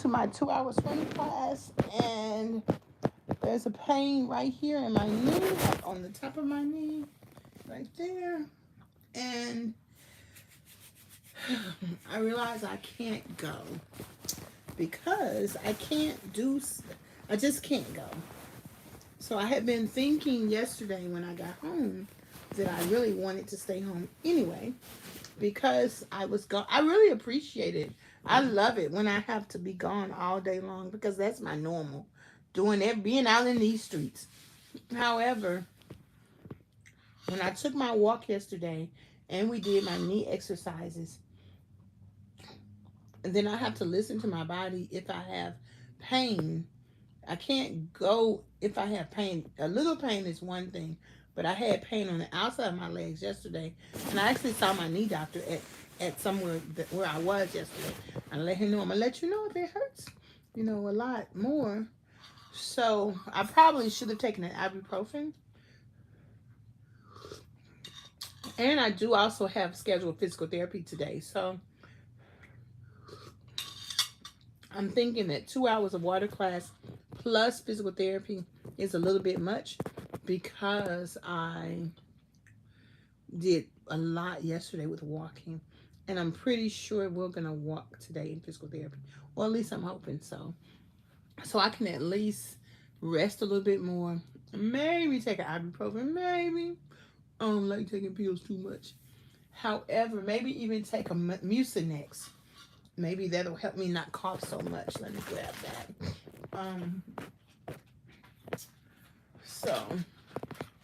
to my 2 hour swimming class, and there's a pain right here in my knee, like on the top of my knee, right there. And I realize I can't go because I just can't go. So I had been thinking yesterday when I got home that I really wanted to stay home anyway because I really appreciate it. I love it when I have to be gone all day long because that's my normal, doing it, being out in these streets. However, when I took my walk yesterday and we did my knee exercises, and then I have to listen to my body if I have pain. I can't go if I have pain. A little pain is one thing, but I had pain on the outside of my legs yesterday, and I actually saw my knee doctor at somewhere where I was yesterday. I let him know, I'm gonna let you know if it hurts, a lot more. So I probably should have taken an ibuprofen. And I do also have scheduled physical therapy today. So I'm thinking that 2 hours of water class plus physical therapy is a little bit much because I did a lot yesterday with walking. And I'm pretty sure we're going to walk today in physical therapy. Or at least I'm hoping so. So I can at least rest a little bit more. Maybe take an ibuprofen. Maybe. I don't like taking pills too much. However, maybe even take a Mucinex. Maybe that'll help me not cough so much. Let me grab that. So,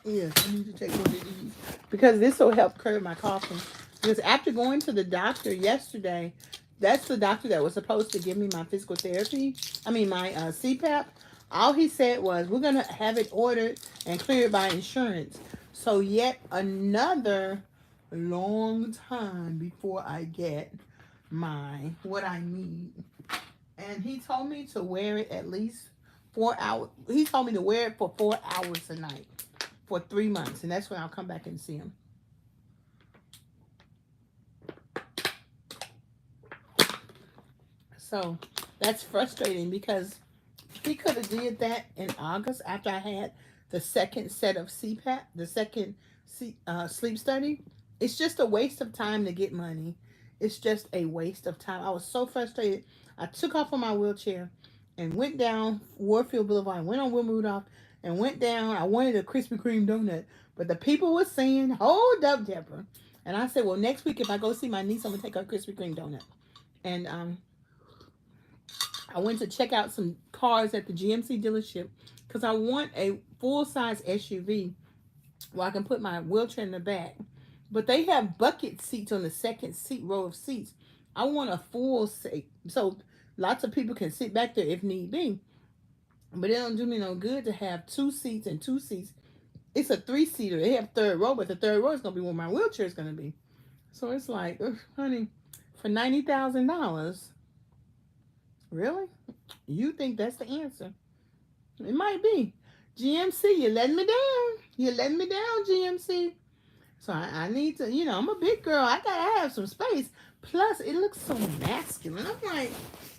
yes, I need to take one of these because this will help curb my coughing. Because after going to the doctor yesterday, that's the doctor that was supposed to give me my physical therapy. My CPAP. All he said was, we're going to have it ordered and cleared by insurance. So yet another long time before I get what I need. And he told me to wear it at least 4 hours. He told me to wear it for 4 hours a night for 3 months. And that's when I'll come back and see him. So that's frustrating because he could have did that in August after I had the second set of CPAP, the second sleep study. It's just a waste of time to get money. It's just a waste of time. I was so frustrated. I took off on my wheelchair and went down Warfield Boulevard, went on Wilma Rudolph, and went down. I wanted a Krispy Kreme donut, but the people were saying, "Hold up, Deborah." And I said, "Well, next week if I go see my niece, I'm gonna take her a Krispy Kreme donut." And I went to check out some cars at the GMC dealership because I want a full-size SUV where I can put my wheelchair in the back. But they have bucket seats on the second row of seats. I want a full seat so lots of people can sit back there if need be. But it don't do me no good to have two seats and two seats. It's a three-seater. They have third row, but the third row is going to be where my wheelchair is going to be. So it's like, honey, for $90,000, really? You think that's the answer? It might be. GMC, you're letting me down. You're letting me down, GMC. So I need to, I'm a big girl. I gotta have some space. Plus, it looks so masculine. I'm like,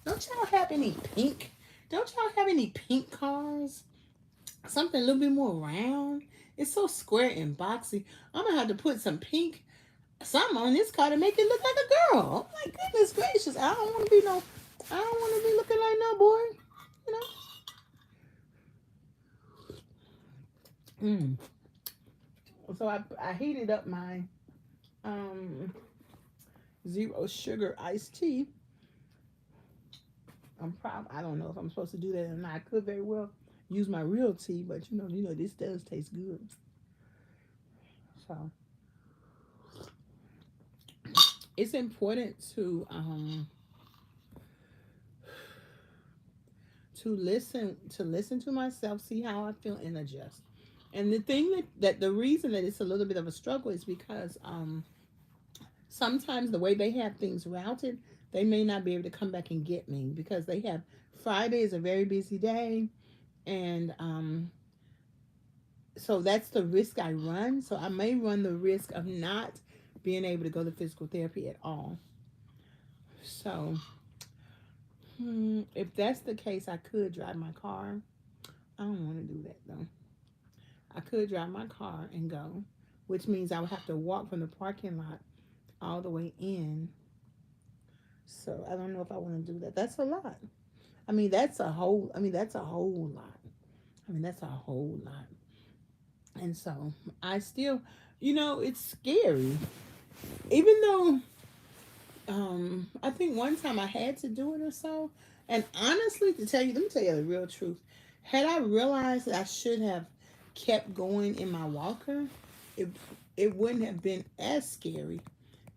don't y'all have any pink? Don't y'all have any pink cars? Something a little bit more round. It's so square and boxy. I'm gonna have to put some pink something on this car to make it look like a girl. Oh my goodness gracious! I don't want to be looking like no boy. So I heated up my zero sugar iced tea. I don't know if I'm supposed to do that or not. I could very well use my real tea, but this does taste good. So it's important to listen to myself, see how I feel, and adjust. And the thing that the reason that it's a little bit of a struggle is because sometimes the way they have things routed, they may not be able to come back and get me because they have Friday is a very busy day, and so that's the risk I run. So I may run the risk of not being able to go to physical therapy at all. So If that's the case, I could drive my car. I don't want to do that though. I could drive my car and go, which means I would have to walk from the parking lot all the way in. So I don't know if I want to do that. That's a lot. That's a whole lot. That's a whole lot. And so I still, it's scary. Even though I think one time I had to do it or so. And honestly, let me tell you the real truth. Had I realized that I should have kept going in my walker, it it wouldn't have been as scary.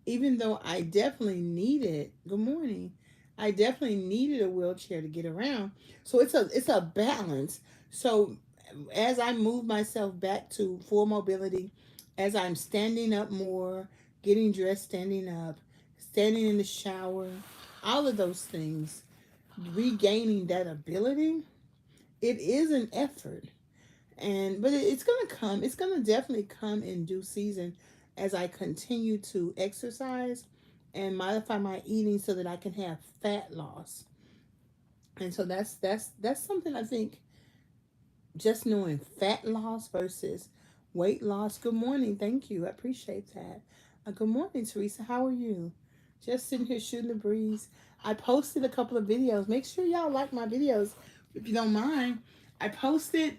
Even though I definitely needed, good morning, I definitely needed a wheelchair to get around. So it's a balance. So as I move myself back to full mobility, as I'm standing up more, getting dressed standing up, standing in the shower, all of those things, regaining that ability, it is an effort. But it's gonna come. It's gonna definitely come in due season as I continue to exercise and modify my eating so that I can have fat loss. And so that's something I think, just knowing fat loss versus weight loss. Good morning, thank you, I appreciate that. Good morning, Teresa. How are you? Just sitting here shooting the breeze. I posted a couple of videos. Make sure y'all like my videos if you don't mind. I posted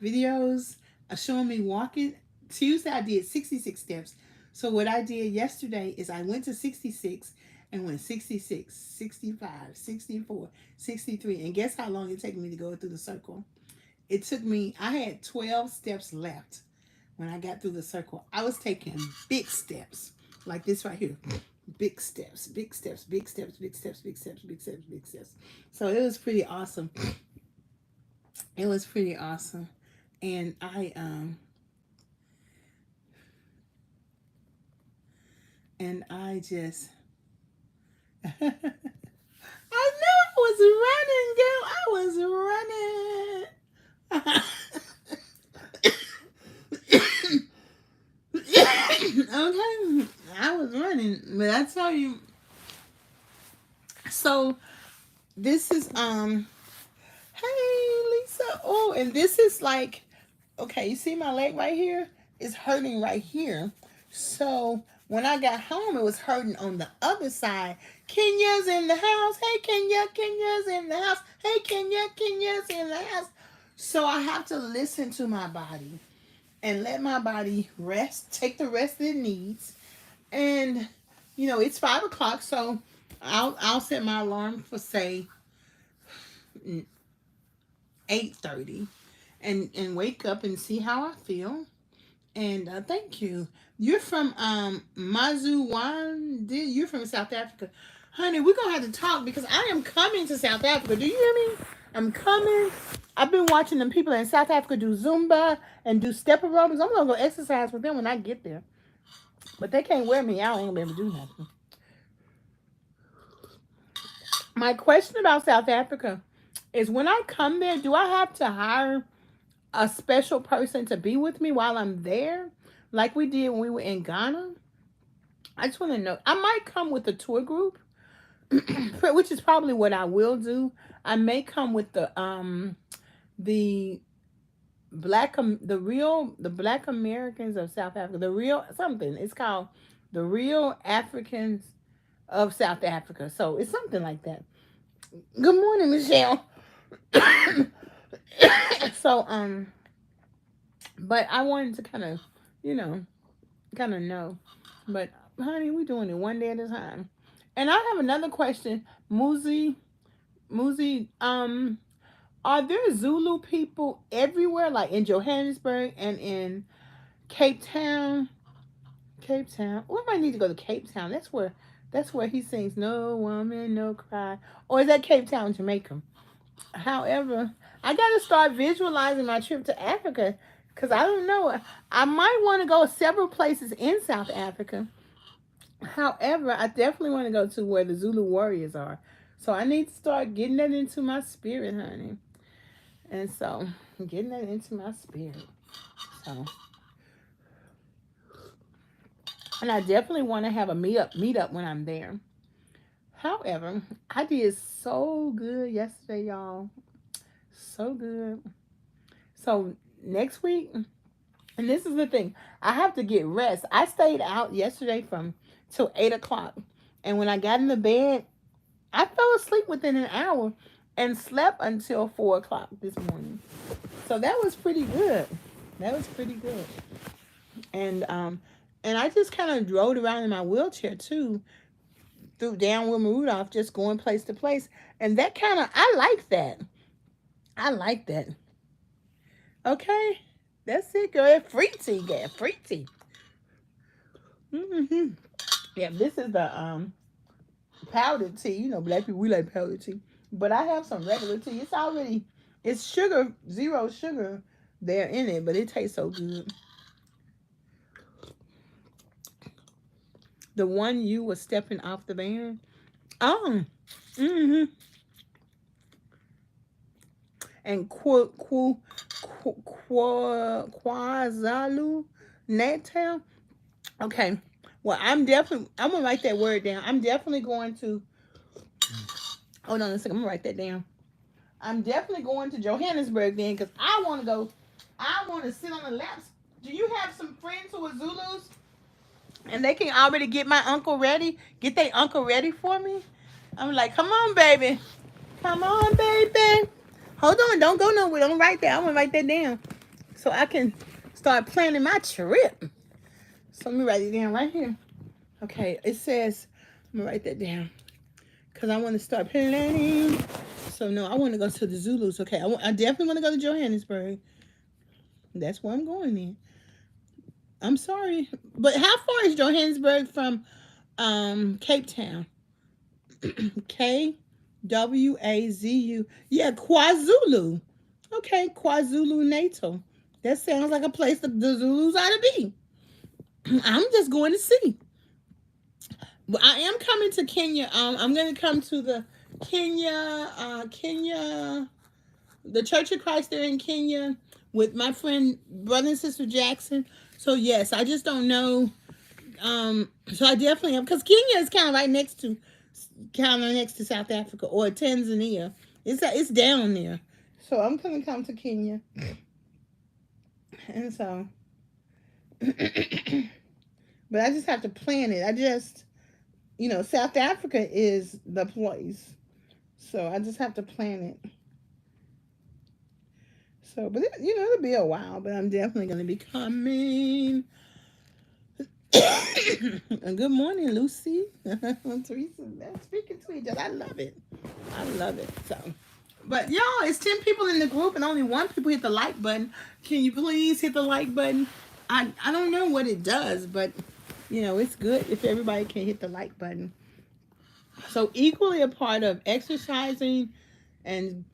videos showing me walking. Tuesday I did 66 steps. So what I did yesterday is I went to 66 and went 66, 65, 64, 63. And guess how long it took me to go through the circle? It took me, I had 12 steps left when I got through the circle. I was taking big steps, like this right here. Big steps, big steps, big steps, big steps, big steps, big steps, big steps. So it was pretty awesome. It was pretty awesome. And I just I know I was running, girl. I was running. Okay, I was running, but I tell you. So this is hey Lisa. Oh, and this is like, okay, you see my leg right here? It's hurting right here. So when I got home, it was hurting on the other side. Kenya's in the house. Hey Kenya, Kenya's in the house. Hey Kenya, Kenya's in the house. So I have to listen to my body and let my body rest, take the rest that it needs. And it's 5 o'clock, so I'll set my alarm for say 8:30, and wake up and see how I feel. And thank you. You're from Mazuwan. You're from South Africa, honey. We're gonna have to talk because I am coming to South Africa. Do you hear me? I'm coming. I've been watching them people in South Africa do Zumba and do step aerobics. I'm gonna go exercise with them when I get there. But they can't wear me out. I ain't gonna be able to do nothing. My question about South Africa is, when I come there, do I have to hire a special person to be with me while I'm there, like we did when we were in Ghana? I just want to know. I might come with a tour group, which is probably what I will do. I may come with the the Black Americans of South Africa, the real something. It's called the Real Africans of South Africa. So it's something like that. Good morning, Michelle. So but I wanted to you know, kind of know. But honey, we're doing it one day at a time. And I have another question, Muzi. Are there Zulu people everywhere, like in Johannesburg and in Cape Town? Cape Town. We might need to go to Cape Town. That's where he sings "No Woman, No Cry." Or is that Cape Town, Jamaica? However, I got to start visualizing my trip to Africa because I don't know. I might want to go several places in South Africa. However, I definitely want to go to where the Zulu warriors are. So I need to start getting that into my spirit, honey. And so, getting that into my spirit. So, and I definitely want to have a meetup when I'm there. However, I did so good yesterday, y'all. So good. So next week, and this is the thing, I have to get rest. I stayed out yesterday from till 8 o'clock, and when I got in the bed, I fell asleep within an hour, and slept until 4 o'clock this morning. So that was pretty good. That was pretty good. And I just kind of rode around in my wheelchair too, through down Wilma Rudolph, just going place to place, and that kind of I like that. I like that. Okay, that's it, girl. Free tea, girl. Free tea. Mm-hmm. Yeah, this is the powdered tea. You know, black people we like powdered tea, but I have some regular tea. It's sugar, zero sugar there in it, but it tastes so good. The one you was stepping off the van. Oh, mm-hmm. And Kwazalu Natal. Okay. Well, I'm gonna write that word down. I'm definitely going to hold on a second. I'm gonna write that down. I'm definitely going to Johannesburg then because I want to go. I want to sit on the laps. Do you have some friends who are Zulus and they can already get my uncle ready? Get their uncle ready for me. I'm like, come on, baby. Come on, baby. Hold on. Don't go nowhere. Don't write that. I'm going to write that down so I can start planning my trip. So let me write it down right here. Okay. It says, I'm going to write that down because I want to start planning. So, no, I want to go to the Zulus. Okay. I definitely want to go to Johannesburg. That's where I'm going in. I'm sorry. But how far is Johannesburg from Cape Town? KWAZU. Yeah, KwaZulu. Okay, KwaZulu Natal. That sounds like a place that the Zulus ought to be. I'm just going to see. But I am coming to Kenya. I'm going to come to the Kenya, the Church of Christ there in Kenya with my friend, brother and sister Jackson. So yes, I just don't know. So I definitely have, because Kenya is kind of next to South Africa or Tanzania. It's down there. So I'm gonna come to Kenya, and so, but I just have to plan it. South Africa is the place, so I just have to plan it. So, but it'll be a while. But I'm definitely gonna be coming. Good morning, Lucy. Teresa, that's speaking to each other. I love it. I love it. So, but y'all, it's 10 people in the group and only one people hit the like button. Can you please hit the like button? I don't know what it does, but it's good if everybody can hit the like button. So equally a part of exercising and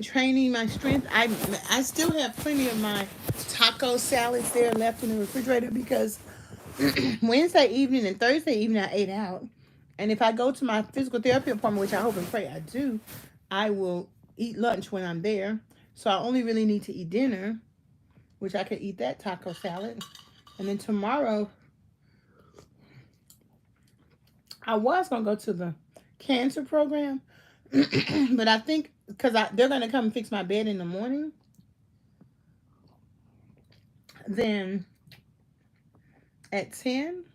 training my strength. I still have plenty of my taco salads there left in the refrigerator because Wednesday evening and Thursday evening I ate out. And if I go to my physical therapy appointment, which I hope and pray I do, I will eat lunch when I'm there. So I only really need to eat dinner, which I could eat that taco salad. And then tomorrow, I was going to go to the cancer program, but I think because they're going to come fix my bed in the morning, then at 10,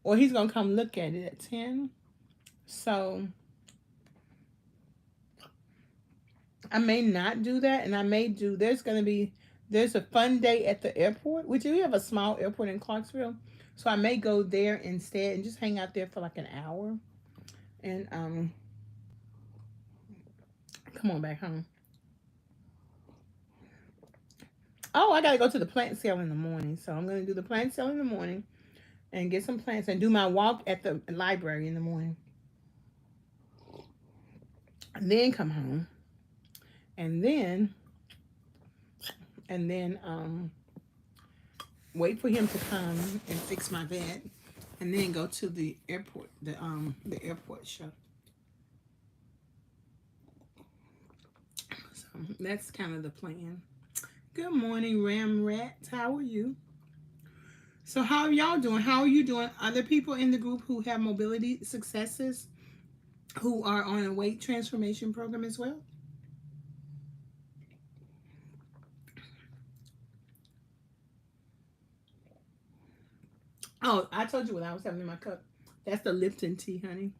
or he's going to come look at it at 10. So I may not do that, and I may do, there's a fun day at the airport, which we have a small airport in Clarksville. So I may go there instead and just hang out there for like an hour and come on back home. Oh, I got to go to the plant sale in the morning. So I'm going to do the plant sale in the morning and get some plants and do my walk at the library in the morning. And then come home. And then wait for him to come and fix my bed, and then go to the airport, the airport show. So that's kind of the plan. Good morning, Ram Rats. How are you? So how are y'all doing? How are you doing? Other people in the group who have mobility successes, who are on a weight transformation program as well. Oh, I told you what I was having in my cup. That's the Lipton tea, honey.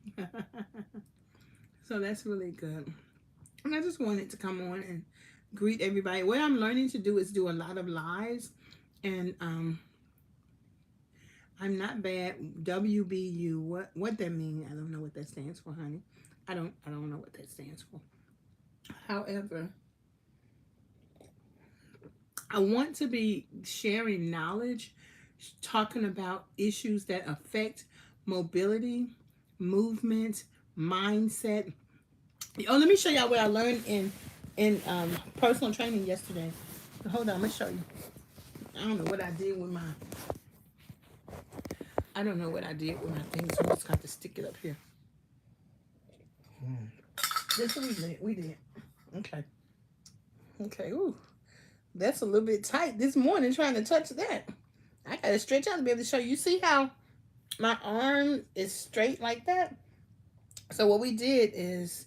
So that's really good. And I just wanted to come on and greet everybody. What I'm learning to do is do a lot of lives, and I'm not bad. WBU. What that mean? I don't know what that stands for, honey. I don't know what that stands for. However, I want to be sharing knowledge, talking about issues that affect mobility, movement, mindset. Oh, let me show y'all what I learned in personal training yesterday. Hold on, let me show you. I don't know what I did with my. I don't know what I did with my thing, so I just got to stick it up here. This what we did. We did. Okay. Okay. Ooh, that's a little bit tight this morning trying to touch that. I gotta stretch out to be able to show you. You see how my arm is straight like that? So what we did is,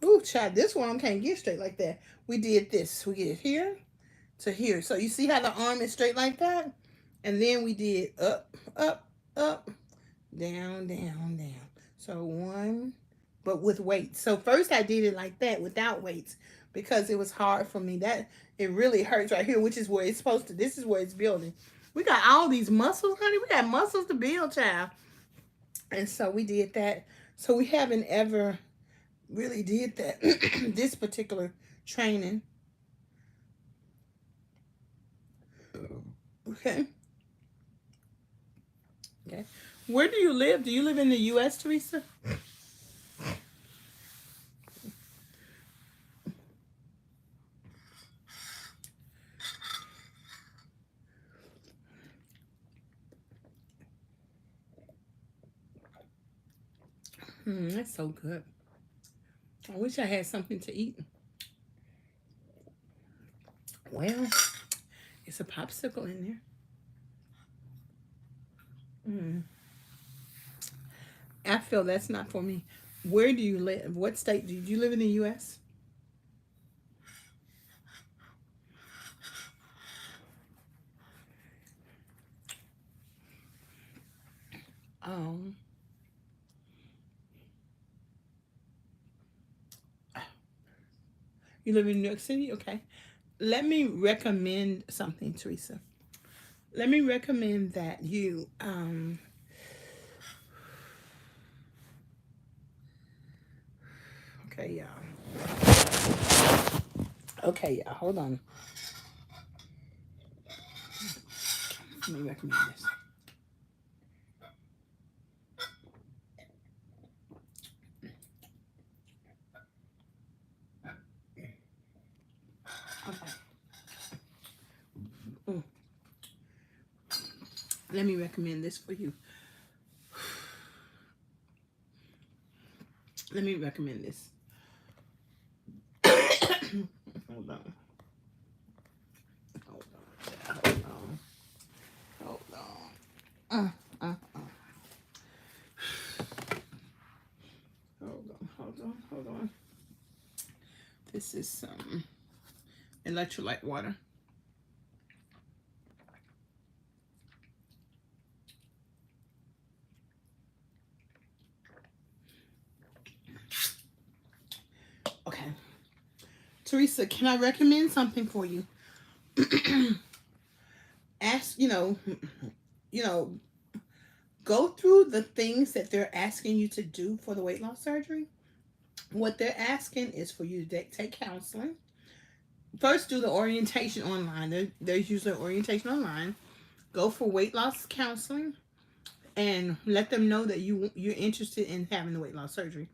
ooh, child, this one can't get straight like that. We did this. We get here to here. So you see how the arm is straight like that? And then we did up, up, up, down, down, down. So one, but with weights. So first I did it like that without weights because it was hard for me. That it really hurts right here, which is where it's supposed to. This is where it's building. We got all these muscles, honey. We got muscles to build, child. And so we did that. So we haven't ever really did that. This particular training. Okay. Okay. Where do you live? Do you live in the U.S., Teresa? That's so good. I wish I had something to eat. Well, it's a popsicle in there. I feel that's not for me. Where do you live? What state do you live in the U.S.? Um, you live in New York City? Okay. Let me recommend something, Teresa. Let me recommend that you okay, y'all. Okay, y'all. Hold on. Let me recommend this. Okay. Mm. Let me recommend this for you. Let me recommend this. Hold on. Hold on. Hold on. Hold on. Hold on. Hold on. Hold on. This is some electrolyte water. Okay. Teresa, can I recommend something for you? Ask, you know, go through the things that they're asking you to do for the weight loss surgery. What they're asking is for you to take counseling. First, do the orientation online. There's usually orientation online. Go for weight loss counseling and let them know that you're interested in having the weight loss surgery.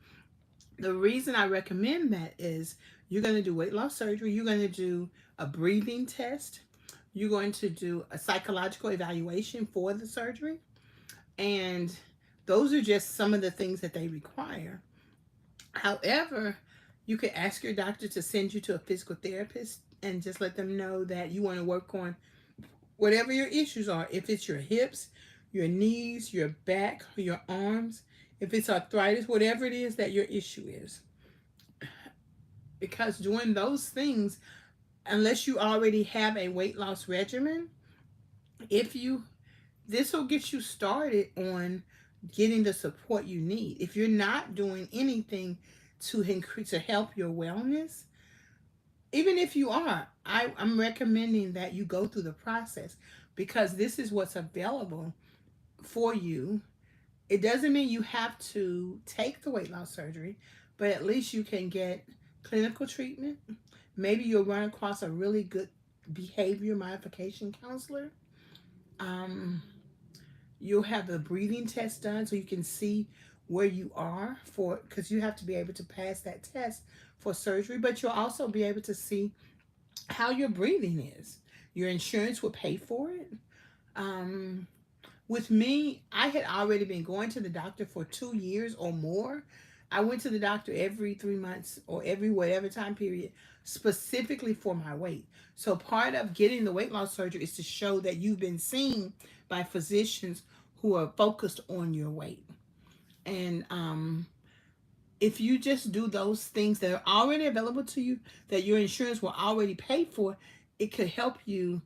The reason I recommend that is you're going to do weight loss surgery. You're going to do a breathing test. You're going to do a psychological evaluation for the surgery. And those are just some of the things that they require. However, you could ask your doctor to send you to a physical therapist and just let them know that you want to work on whatever your issues are. If it's your hips, your knees, your back, your arms, if it's arthritis, whatever it is that your issue is. Because doing those things, unless you already have a weight loss regimen, if you this will get you started on getting the support you need. If you're not doing anything to increase to help your wellness, even if you are, I'm recommending that you go through the process, because this is what's available for you. It doesn't mean you have to take the weight loss surgery, but at least you can get clinical treatment. Maybe you'll run across a really good behavior modification counselor. Um, you'll have the breathing test done so you can see where you are, for because you have to be able to pass that test for surgery, but you'll also be able to see how your breathing is. Your insurance will pay for it. um, with me, I had already been going to the doctor for 2 years or more. I went to the doctor every 3 months or every whatever time period, specifically for my weight. So part of getting the weight loss surgery is to show that you've been seen by physicians who are focused on your weight. And if you just do those things that are already available to you, that your insurance will already pay for, it could help you,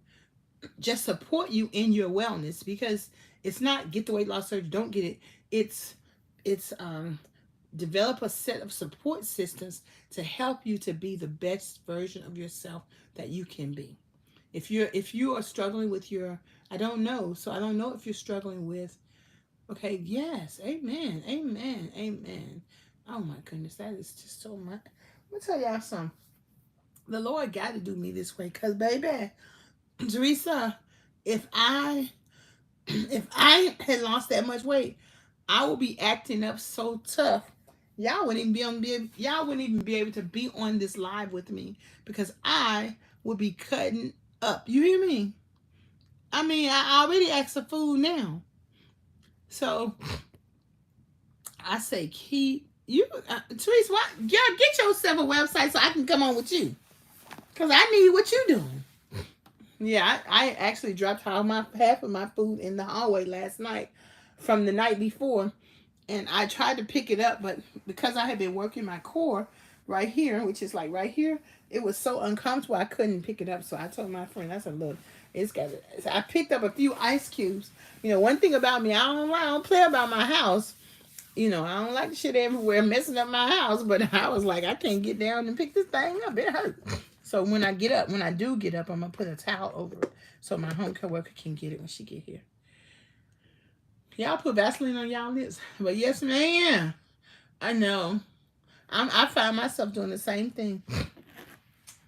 just support you in your wellness. Because it's not get the weight loss surgery, don't get it. It's develop a set of support systems to help you to be the best version of yourself that you can be. If you are struggling with your, I don't know, so I don't know if you're struggling with, okay, yes, amen, amen, amen. Oh my goodness, that is just so much. Let me tell y'all something. The Lord got to do me this way, because baby, Teresa, if I if I had lost that much weight, I would be acting up so tough. Y'all wouldn't even be able to be on this live with me, because I would be cutting up. You hear me? I mean, I already asked for food now. So I say, keep you, Teresa. Why, girl, get yourself a website so I can come on with you, cause I need what you doing. Yeah, I actually dropped all my half of my food in the hallway last night from the night before, and I tried to pick it up, but because I had been working my core right here, which is like right here, it was so uncomfortable I couldn't pick it up. So I told my friend, I said, "Look, it's got." So I picked up a few ice cubes. You know, one thing about me, I don't play about my house. You know, I don't like the shit everywhere messing up my house. But I was like, I can't get down and pick this thing up. It hurt. So when I do get up, I'm gonna put a towel over it so my home care worker can get it when she get here. Y'all put Vaseline on y'all lips, but yes, ma'am. I know. I find myself doing the same thing.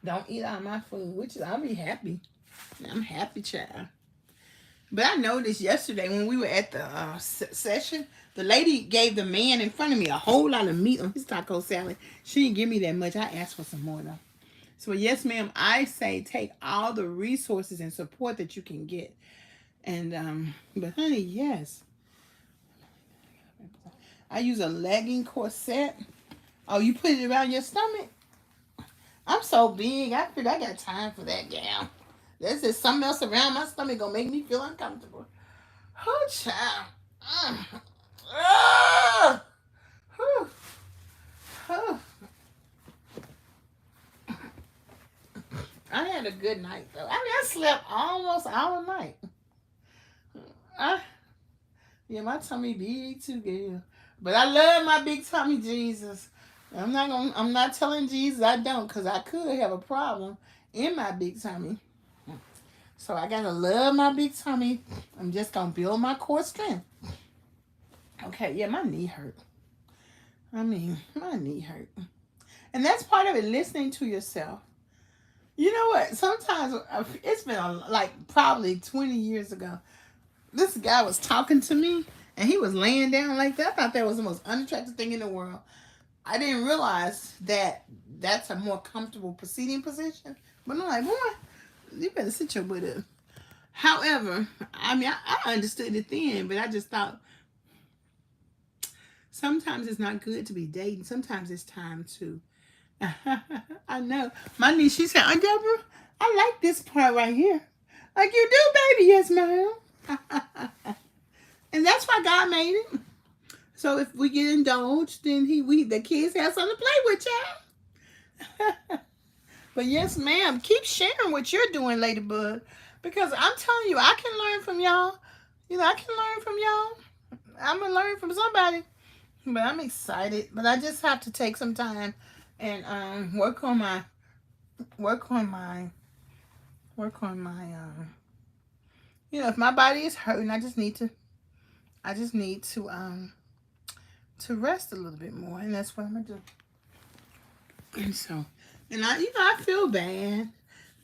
Don't eat all my food, which is I'll be happy. I'm happy, child. But I noticed yesterday when we were at the session, the lady gave the man in front of me a whole lot of meat on his taco salad. She didn't give me that much. I asked for some more though. So yes, ma'am, I say take all the resources and support that you can get. And but honey, yes. I use a legging corset. Oh, you put it around your stomach? I'm so big. I figured I got time for that, gal. There's just something else around my stomach gonna make me feel uncomfortable. Oh, child. Uh, I had a good night though. I mean, I slept almost all night. Yeah, my tummy big too, girl. But I love my big tummy, Jesus. I'm not telling Jesus I don't, because I could have a problem in my big tummy. So I gotta love my big tummy. I'm just gonna build my core strength. Okay, yeah, my knee hurt. I mean, my knee hurt. And that's part of it, listening to yourself. You know what? Sometimes it's been like probably 20 years ago. This guy was talking to me and he was laying down like that. I thought that was the most unattractive thing in the world. I didn't realize that that's a more comfortable seating position. But I'm like, boy, you better sit your butt up. However, I mean, I understood it then, but I just thought sometimes it's not good to be dating. Sometimes it's time to. I know. My niece, she said, Aunt Deborah, I like this part right here. Like you do, baby. Yes, ma'am. And that's why God made it. So if we get indulged, then the kids have something to play with, y'all. But yes, ma'am, keep sharing what you're doing, Ladybug, because I'm telling you, I can learn from y'all. I can learn from y'all. I'm gonna learn from somebody. But I'm excited. But I just have to take some time and work on my work on my work on my if my body is hurting, I just need to rest a little bit more, and that's what I'm gonna do. And so, and I feel bad,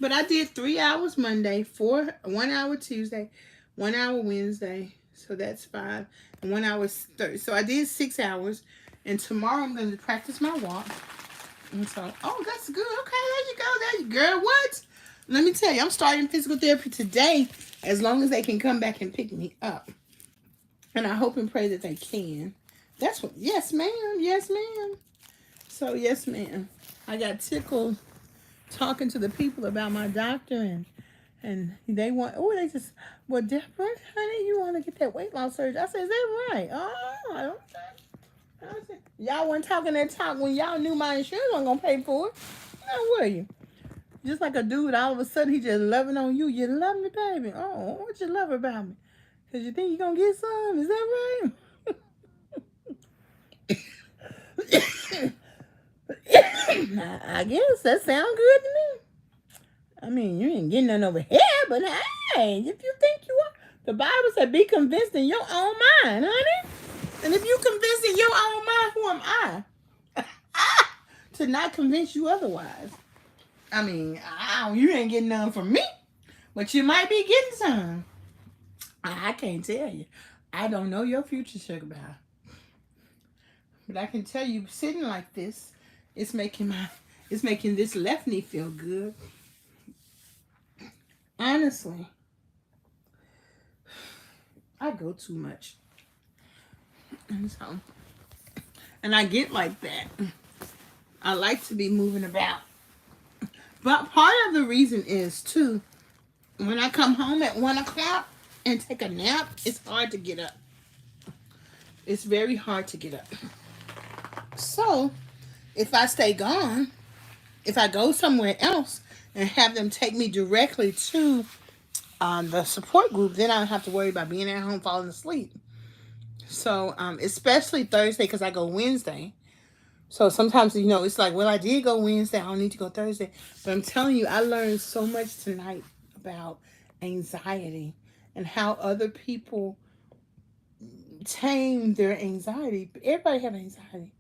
but I did 3 hours Monday, 1 hour Tuesday, 1 hour Wednesday, so that's 5, and 1 hour Thursday. So I did 6 hours, and tomorrow I'm going to practice my walk. And so, oh, that's good. Okay, there you go, girl. What? Let me tell you, I'm starting physical therapy today, as long as they can come back and pick me up, and I hope and pray that they can. That's what. Yes, ma'am. Yes, ma'am. So yes, ma'am. I got tickled talking to the people about my doctor, and they want, they just, well, Deborah, honey, you want to get that weight loss surgery? I said, is that right? Oh, okay. Y'all weren't talking that talk when y'all knew my insurance wasn't going to pay for it. No, were you? Just like a dude, all of a sudden, he just loving on you. You love me, baby. Oh, what you love about me? Because you think you're going to get some? Is that right? I guess that sounds good to me. I mean, you ain't getting none over here, but hey, if you think you are, the Bible said be convinced in your own mind, honey. And if you convinced in your own mind, who am I? To not convince you otherwise. I mean, you ain't getting none from me, but you might be getting some. I can't tell you. I don't know your future, Sugar Bow. But I can tell you, sitting like this, it's making this left knee feel good. Honestly, I go too much. And I get like that. I like to be moving about. But part of the reason is, too, when I come home at 1 o'clock and take a nap, it's hard to get up. It's very hard to get up. So, if I stay gone, if I go somewhere else and have them take me directly to the support group, then I don't have to worry about being at home falling asleep. So, especially Thursday, because I go Wednesday. So sometimes, it's like, well, I did go Wednesday. I don't need to go Thursday. But I'm telling you, I learned so much tonight about anxiety and how other people tame their anxiety. Everybody have anxiety.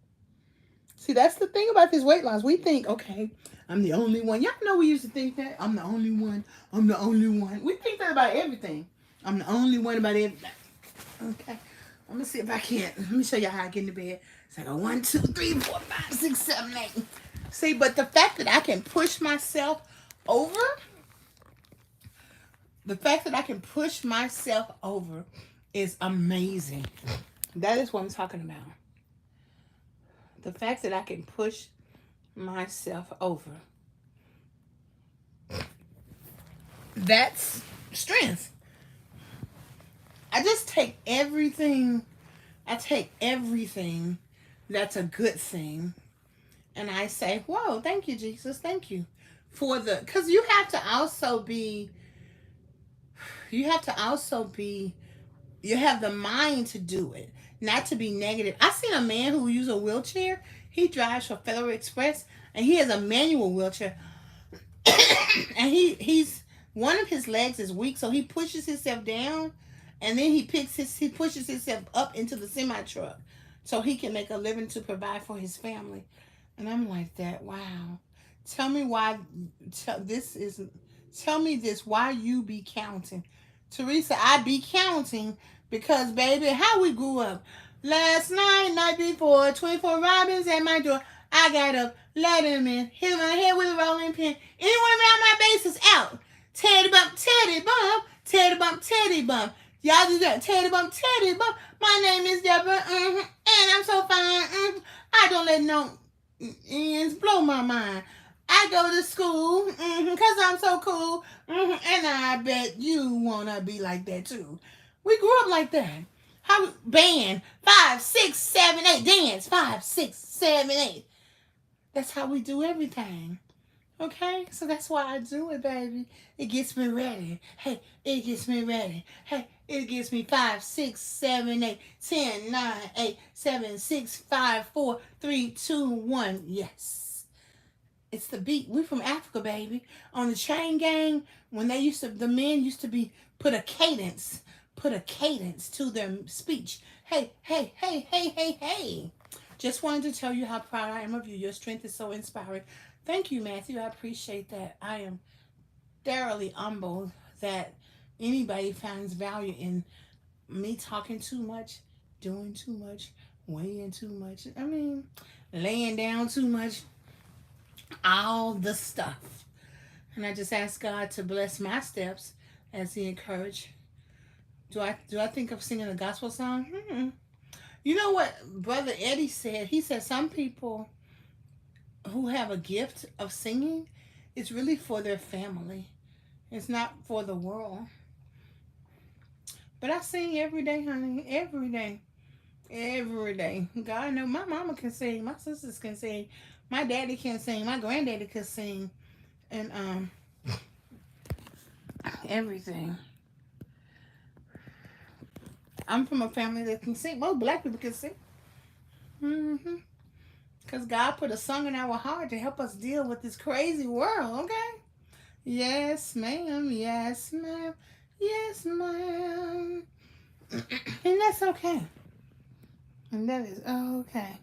See, that's the thing about this weight loss. We think, okay, I'm the only one. Y'all know we used to think that. I'm the only one. I'm the only one. We think that about everything. I'm the only one about everything. Okay. I'm going to see if I can. Let me show y'all how I get into bed. It's like a 1, 2, 3, 4, 5, 6, 7, 8. See, but the fact that I can push myself over, is amazing. That is what I'm talking about. The fact that I can push myself over. That's strength. I just take everything. That's a good thing. And I say, whoa, thank you, Jesus. Thank you. Because you have to also be, you have the mind to do it, not to be negative. I seen a man who uses a wheelchair. He drives for Federal Express, and he has a manual wheelchair. And he's one of his legs is weak, so he pushes himself down, and then he pushes himself up into the semi truck, so he can make a living to provide for his family. And I'm like that. Wow. Tell me why. Tell me this. Why you be counting, Teresa? I be counting because, baby, how we grew up. Last night before, 24 robins at my door. I got up, let him in, hit my head with a rolling pin. Anyone around my base is out. Teddy bump, Teddy bump, Teddy bump, Teddy bump. Y'all do that. Teddy bump, Teddy bump. My name is Deborah, and I'm so fine. I don't let no ends blow my mind. I go to school, because I'm so cool, and I bet you want to be like that too. We grew up like that. How band 5, 6, 7, 8 dance 5, 6, 7, 8. That's how we do everything. Okay, so that's why I do it, baby. It gets me ready. Hey, it gets me ready. Hey, it gets me 5, 6, 7, 8, 10, 9, 8, 7, 6, 5, 4, 3, 2, 1. Yes. It's the beat. We're from Africa, baby. On the chain gang, when the men used to be put a cadence to their speech. Hey, hey, hey, hey, hey, hey. Just wanted to tell you how proud I am of you. Your strength is so inspiring. Thank you, Matthew. I appreciate that. I am thoroughly humbled that anybody finds value in me talking too much, doing too much, weighing too much. I mean, laying down too much, all the stuff. And I just ask God to bless my steps as He encouraged. Do I think of singing a gospel song? You know what Brother Eddie said? He said some people who have a gift of singing, it's really for their family. It's not for the world. But I sing every day, honey. Every day. Every day. God knows my mama can sing. My sisters can sing. My daddy can sing. My granddaddy can sing. And everything. I'm from a family that can sing. Most black people can sing. Mm-hmm. Because God put a song in our heart to help us deal with this crazy world, okay? Yes, ma'am. Yes, ma'am. Yes, ma'am. And that's okay. And that is okay.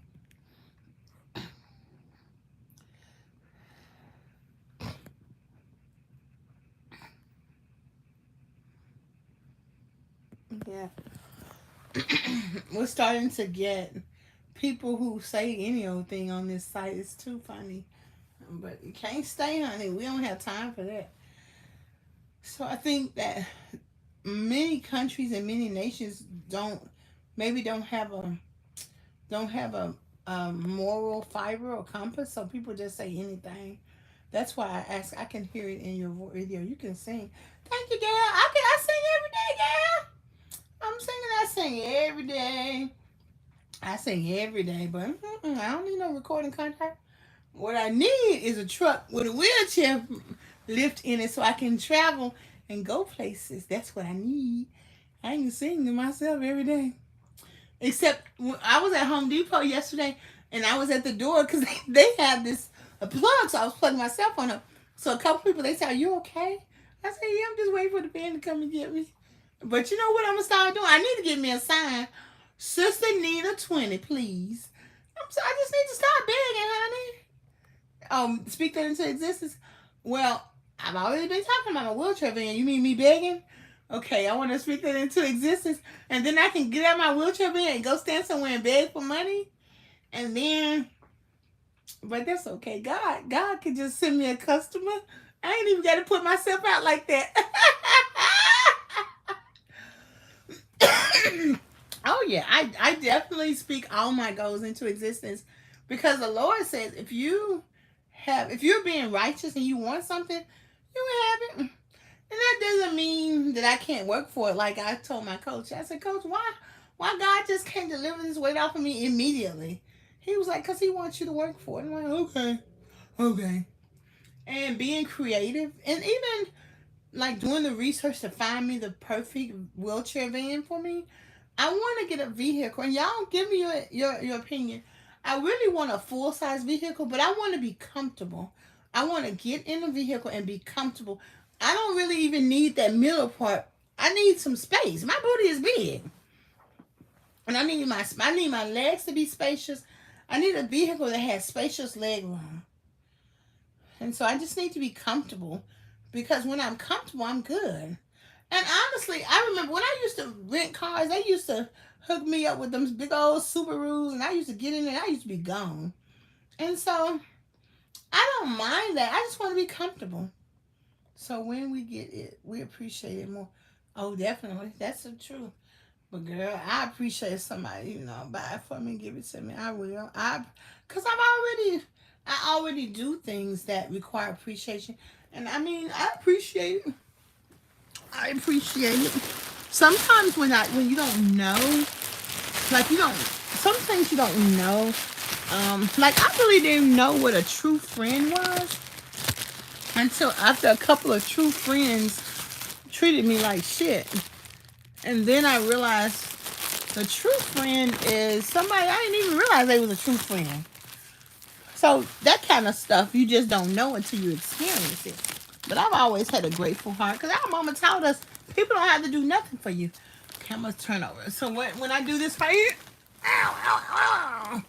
Yeah. We're starting to get people who say any old thing on this site. It's too funny. But you can't stay, honey. We don't have time for that. So I think that many countries and many nations don't have a moral fiber or compass, so people just say anything. That's why I ask. I can hear it in your video. You can sing. Thank you, girl. I sing every day, girl. I'm singing. I sing every day. I sing every day, but I don't need no recording contract. What I need is a truck with a wheelchair lift in it so I can travel and go places. That's what I need. I can sing to myself every day. Except I was at Home Depot yesterday and I was at the door because they have this a plug, so I was plugging my cell phone up. So a couple people they said, "Are you okay?" I said, "Yeah, I'm just waiting for the band to come and get me." But you know what I'm gonna start doing? I need to get me a sign. Sister need a 20, please. I just need to start begging, honey. Speak that into existence. Well, I've already been talking about my wheelchair van. You mean me begging? Okay, I want to speak that into existence, and then I can get out my wheelchair van and go stand somewhere and beg for money, and then, but that's okay. God can just send me a customer. I ain't even got to put myself out like that. Oh yeah, I definitely speak all my goals into existence because the Lord says if you're being righteous and you want something, you will have it. And that doesn't mean that I can't work for it. Like I told my coach, I said, Coach, why God just can't deliver this weight off of me immediately? He was like, because He wants you to work for it. I'm like, okay. And being creative and even like doing the research to find me the perfect wheelchair van for me. I want to get a vehicle, and y'all give me your opinion. I really want a full size vehicle, but I want to be comfortable. I want to get in a vehicle and be comfortable. I don't really even need that middle part. I need some space. My booty is big, and I need my legs to be spacious. I need a vehicle that has spacious leg room, and so I just need to be comfortable because when I'm comfortable, I'm good. And honestly, I remember when I used to rent cars, they used to hook me up with them big old Subarus, and I used to get in there. I used to be gone, and so I don't mind that. I just want to be comfortable. So when we get it, we appreciate it more. Oh, definitely, that's the truth. But girl, I appreciate somebody, buy it for me, give it to me. I will. Cause I already do things that require appreciation, and I mean, I appreciate it. I appreciate it. sometimes when you don't know, like you don't, some things you don't know. Like I really didn't know what a true friend was until after a couple of true friends treated me like shit. And then I realized the true friend is somebody I didn't even realize they was a true friend. So that kind of stuff you just don't know until you experience it. But I've always had a grateful heart because our mama taught us people don't have to do nothing for you. Okay, I'm gonna turn over. So when I do this right here, ow, ow, ow,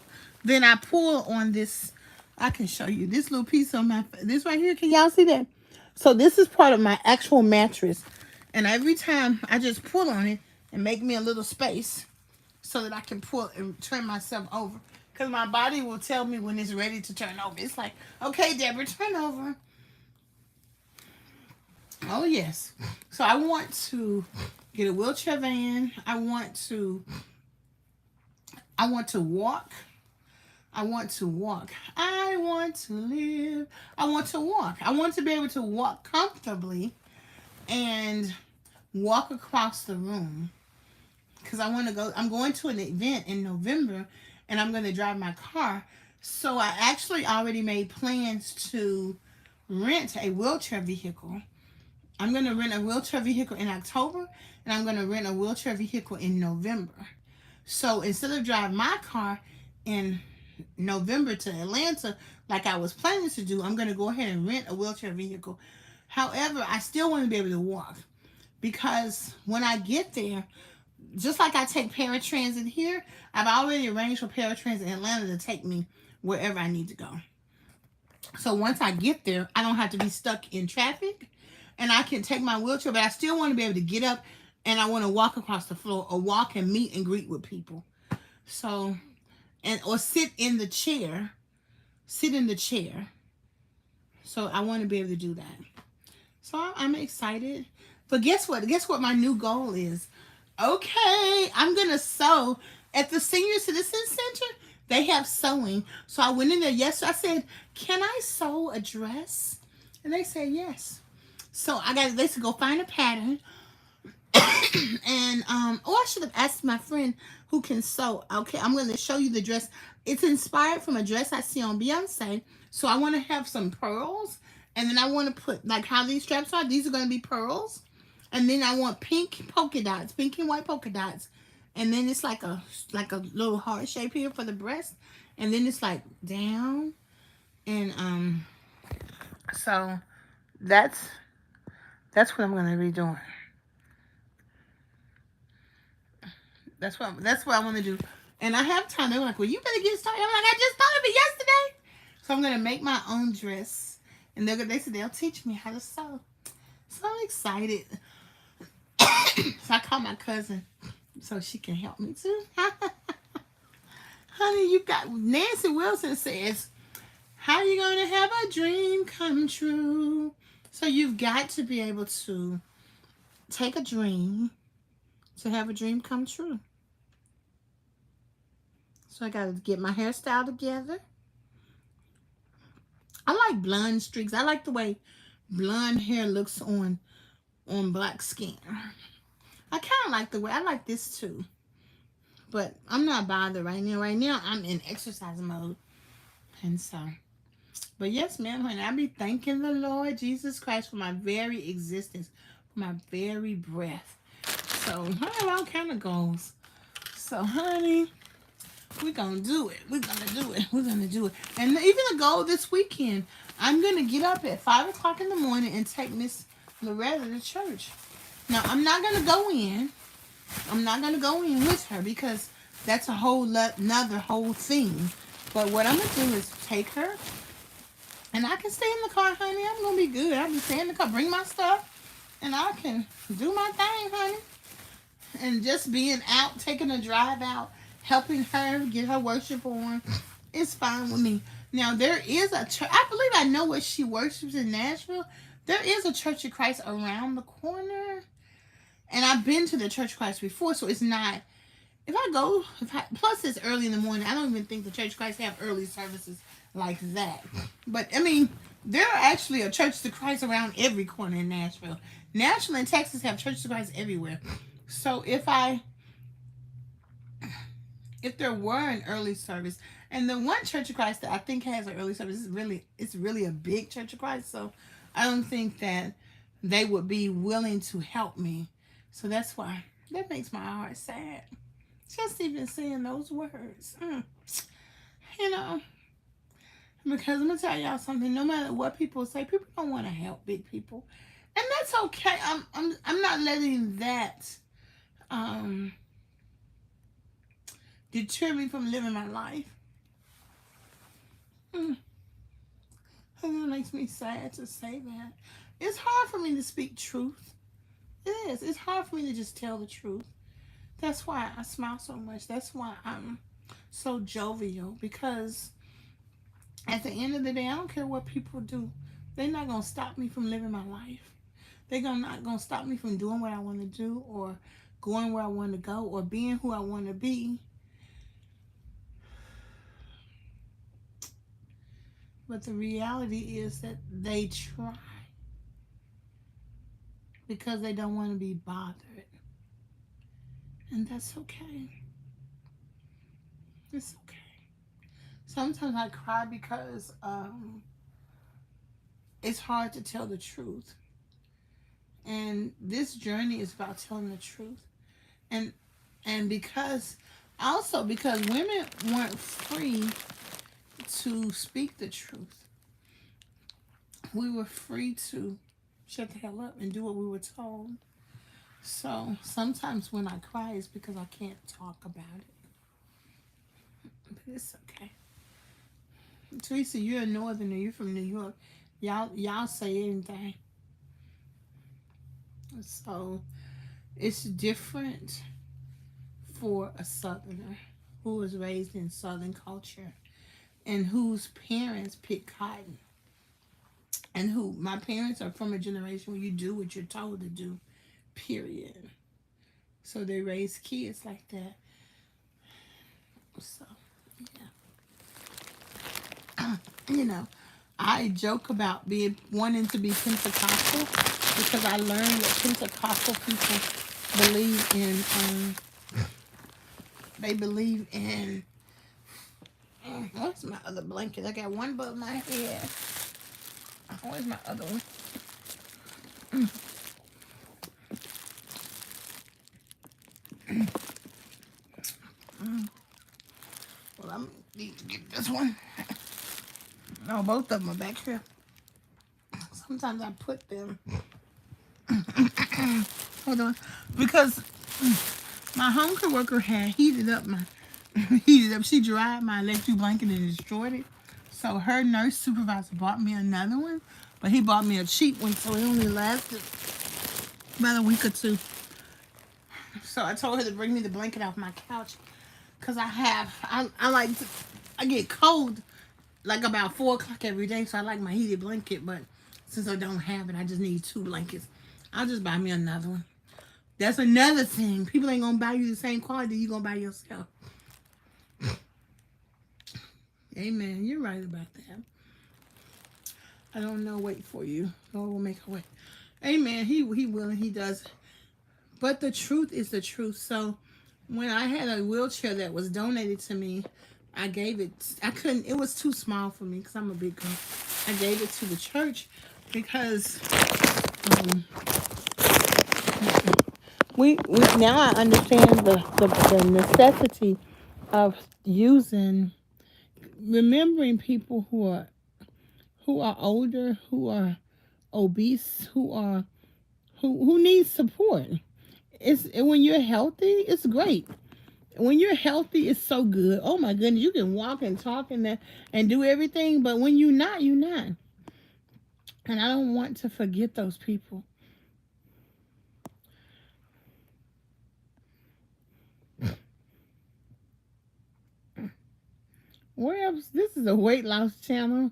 then I pull on this. I can show you this little piece on my this right here. Can y'all see that? So this is part of my actual mattress, and every time I just pull on it and make me a little space so that I can pull and turn myself over. Because my body will tell me when it's ready to turn over. It's like, okay, Deborah, turn over. Oh, yes. So I want to get a wheelchair van. I want to walk. I want to walk. I want to live. I want to walk. I want to be able to walk comfortably and walk across the room. Because I want to go, I'm going to an event in November and I'm going to drive my car. So I actually already made plans to rent a wheelchair vehicle. I'm going to rent a wheelchair vehicle in October and I'm going to rent a wheelchair vehicle in November. So instead of driving my car in November to Atlanta like I was planning to do, I'm going to go ahead and rent a wheelchair vehicle. However, I still want to be able to walk because when I get there, just like I take paratransit here, I've already arranged for paratransit in Atlanta to take me wherever I need to go. So once I get there, I don't have to be stuck in traffic and I can take my wheelchair, but I still want to be able to get up and I want to walk across the floor or walk and meet and greet with people. So, or sit in the chair. So I want to be able to do that. So I'm excited. But guess what? Guess what my new goal is? Okay, I'm going to sew at the Senior Citizen Center. They have sewing. So I went in there yesterday. I said, can I sew a dress? And they said, yes. So they said, go find a pattern. And, I should have asked my friend who can sew. Okay, I'm going to show you the dress. It's inspired from a dress I see on Beyonce. So I want to have some pearls. And then I want to put, like how these straps are. These are going to be pearls. And then I want pink polka dots, pink and white polka dots. And then it's like a little heart shape here for the breast. And then it's like down. And so that's what I'm gonna be doing. That's what I want to do. And I have time. They're like, well, you better get started. I'm like, I just thought of it yesterday. So I'm gonna make my own dress. And they said they'll teach me how to sew. So I'm excited. So I called my cousin so she can help me too. Honey, you got Nancy Wilson says, how are you going to have a dream come true? So you've got to be able to take a dream to have a dream come true. So I got to get my hairstyle together. I like blonde streaks. I like the way blonde hair looks on black skin. I kind of like the way, I like this too. But I'm not bothered right now. Right now, I'm in exercise mode. And so, but yes, ma'am, honey, I be thanking the Lord Jesus Christ for my very existence, for my very breath. So, I have all kind of goals. So, honey, we're going to do it. We're going to do it. We're going to do it. And even a goal this weekend, I'm going to get up at 5 o'clock in the morning and take Miss Loretta to church. Now, I'm not going to go in. I'm not going to go in with her because that's a whole another whole thing. But what I'm going to do is take her. And I can stay in the car, honey. I'm going to be good. I'll be staying in the car. Bring my stuff. And I can do my thing, honey. And just being out, taking a drive out, helping her get her worship on, it's fine with me. Now, there is a church. I believe I know where she worships in Nashville. There is a Church of Christ around the corner. And I've been to the Church of Christ before, so it's not, plus it's early in the morning. I don't even think the Church of Christ have early services like that. But, I mean, there are actually a Church of Christ around every corner in Nashville. Nashville and Texas have Churches of Christ everywhere. So if there were an early service, and the one Church of Christ that I think has an early service is really a big Church of Christ, so I don't think that they would be willing to help me. So that's why that makes my heart sad. Just even saying those words, you know. Because I'm gonna tell y'all something. No matter what people say, people don't want to help big people, and that's okay. I'm not letting that um deter me from living my life. Mm. It makes me sad to say that. It's hard for me to speak truth. It is. It's hard for me to just tell the truth. That's why I smile so much. That's why I'm so jovial. Because at the end of the day, I don't care what people do. They're not going to stop me from living my life. They're not going to stop me from doing what I want to do, or going where I want to go, or being who I want to be. But the reality is that they try because they don't want to be bothered. And that's okay. It's okay. Sometimes I cry because it's hard to tell the truth. And this journey is about telling the truth. And because women weren't free to speak the truth. We were free to shut the hell up and do what we were told. So sometimes when I cry, it's because I can't talk about it. But it's okay. Teresa, you're a northerner. You're from New York. Y'all say anything. So it's different for a southerner who was raised in southern culture and whose parents pick cotton. And my parents are from a generation where you do what you're told to do, period. So they raise kids like that. So, yeah. You know, I joke about wanting to be Pentecostal because I learned that Pentecostal people believe in where's my other blanket? I got one above my head. Where's my other one? Well, I'm need to get this one. No, both of them are back here. Sometimes I put them. Hold on, because my home care worker had heated up. She dried my electric blanket and destroyed it. So her nurse supervisor bought me another one, but he bought me a cheap one, so it only lasted about a week or two. So I told her to bring me the blanket off my couch, because I get cold like about 4 o'clock every day, so I like my heated blanket, but since I don't have it, I just need 2 blankets. I'll just buy me another one. That's another thing. People ain't gonna buy you the same quality you gonna buy yourself. Amen. You're right about that. I don't know. Wait for you. Lord will make a way. Amen. He will and he does. But the truth is the truth. So when I had a wheelchair that was donated to me, I gave it. I couldn't. It was too small for me because I'm a big girl. I gave it to the church because we now I understand the necessity of remembering people who are older, who are obese, who need support. When you're healthy, it's great. When you're healthy, it's so good. Oh my goodness, you can walk and talk and do everything, but when you're not, you're not. And I don't want to forget those people. Where else? This is a weight loss channel.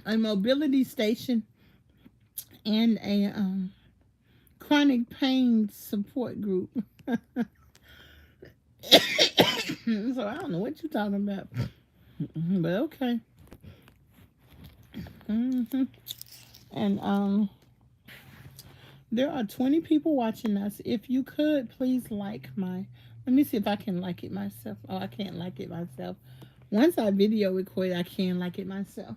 A mobility station and a chronic pain support group. So I don't know what you're talking about, but okay. And there are 20 people watching us. If you could please like my, let me see if I can like it myself. Oh, I can't like it myself. Once I video record, I can like it myself.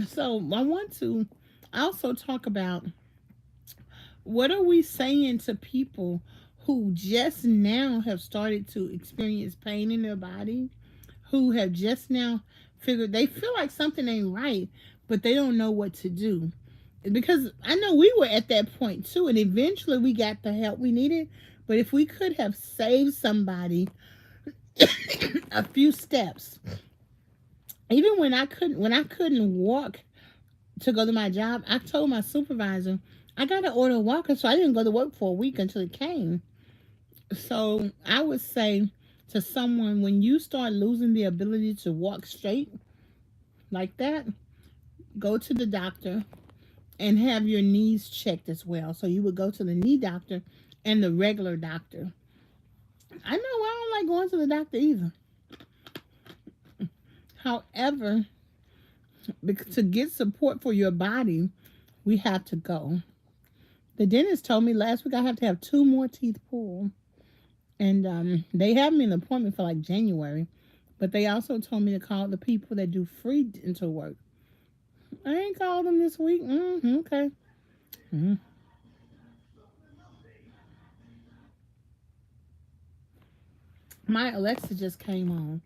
So I want to also talk about what are we saying to people who just now have started to experience pain in their body, who have just now figured they feel like something ain't right, but they don't know what to do. Because I know we were at that point too, and eventually we got the help we needed. But if we could have saved somebody a few steps, even when I couldn't walk to go to my job, I told my supervisor I got to order a walker, so I didn't go to work for a week until it came. So I would say to someone, when you start losing the ability to walk straight like that, go to the doctor and have your knees checked as well. So you would go to the knee doctor and the regular doctor. I know I don't like going to the doctor either. However, to get support for your body, we have to go. The dentist told me last week I have to have two more teeth pulled. And they have me an appointment for like January. But they also told me to call the people that do free dental work. I ain't called them this week. Okay. Mm-hmm. My Alexa just came on.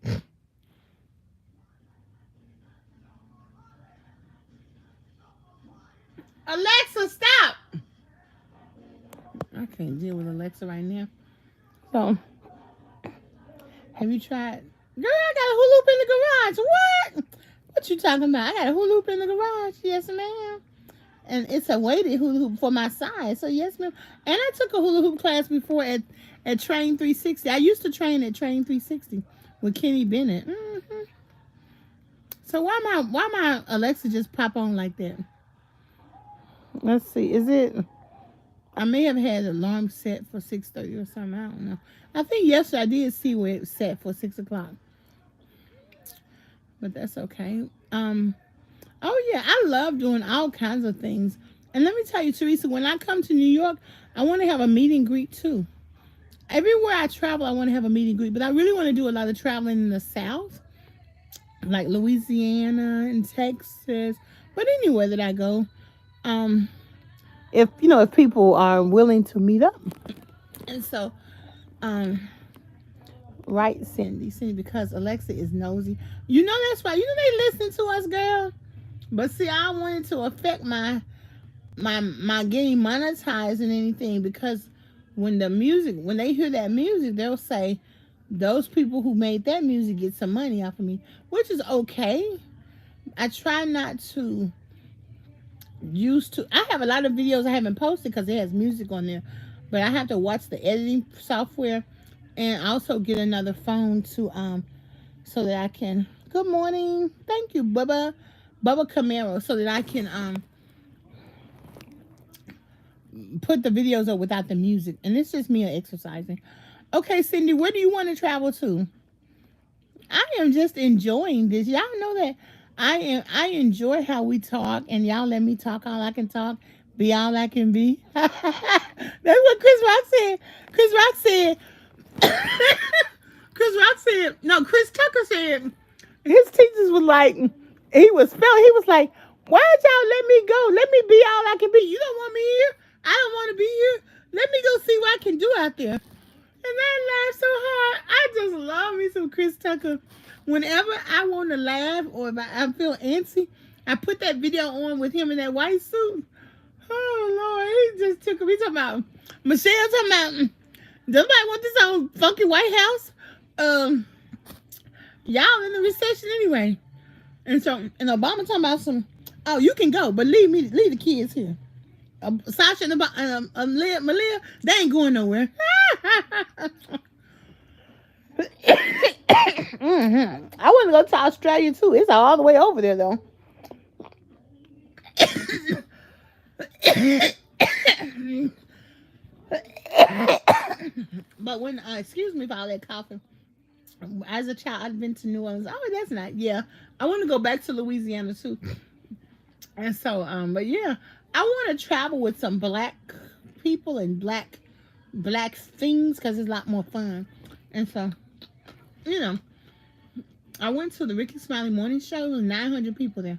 Alexa, stop! I can't deal with Alexa right now. So, have you tried? Girl, I got a hula hoop in the garage. What? What you talking about? I got a hula hoop in the garage. Yes, ma'am. And it's a weighted hula hoop for my size. So yes, ma'am. And I took a hula hoop class before at Train 360. I used to train at Train 360 with Kenny Bennett. So why my Alexa just pop on like that? Let's see. Is it? I may have had an alarm set for 6:30 or something. I don't know. I think yesterday I did see where it was set for 6 o'clock, but that's okay. Oh yeah, I love doing all kinds of things. And let me tell you, Teresa, when I come to New York, I want to have a meet and greet too. Everywhere I travel, I want to have a meet and greet, but I really want to do a lot of traveling in the South, like Louisiana and Texas. But anywhere that I go, um, if people are willing to meet up, and so, um, right, Cindy, because Alexa is nosy. You know that's right. You know they listen to us, girl. But see, I wanted to affect my getting monetized and anything, because when they hear that music, they'll say those people who made that music get some money off of me, which is okay. I try not to I have a lot of videos I haven't posted because it has music on there, but I have to watch the editing software and also get another phone to so that I can, good morning, thank you, Bubba Camaro, so that I can put the videos up without the music. And it's just me exercising. Okay, Cindy, where do you want to travel to? I am just enjoying this. Y'all know that I enjoy how we talk, and y'all let me talk all I can talk, be all I can be. That's what Chris Rock said. Chris Rock said Chris Rock said, no, Chris Tucker said his teachers was like, he was like, why did y'all let me go? Let me be all I can be. You don't want me here? I don't want to be here. Let me go see what I can do out there. And I laughed so hard. I just love me some Chris Tucker. Whenever I want to laugh or if I feel antsy, I put that video on with him in that white suit. Oh, Lord. He just took me. Talking about, Michelle talking about, does nobody want this old funky White House? Y'all in the recession anyway. And so, and Obama talking about some, oh, you can go, but leave the kids here. Sasha and Malia, they ain't going nowhere. I want to go to Australia too. It's all the way over there though. But when, excuse me for all that coughing. As a child, I've been to New Orleans. Oh, that's not. Yeah, I want to go back to Louisiana too. And so, but yeah, I want to travel with some black people and black things because it's a lot more fun. And so, you know, I went to the Ricky Smiley morning show. There was 900 people there.